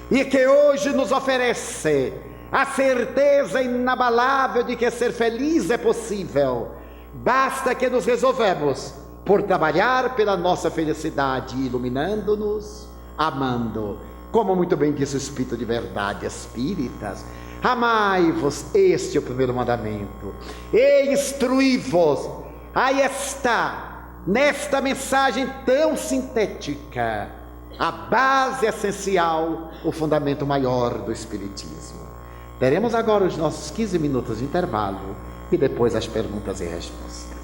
e que hoje nos oferece a certeza inabalável de que ser feliz é possível. Basta que nos resolvemos por trabalhar pela nossa felicidade, iluminando-nos, amando. Como muito bem diz o Espírito de Verdade Espíritas: amai-vos, este é o primeiro mandamento, e instruí-vos. Aí está, nesta mensagem tão sintética, a base essencial, o fundamento maior do Espiritismo. Teremos agora os nossos 15 minutos de intervalo e depois as perguntas e respostas.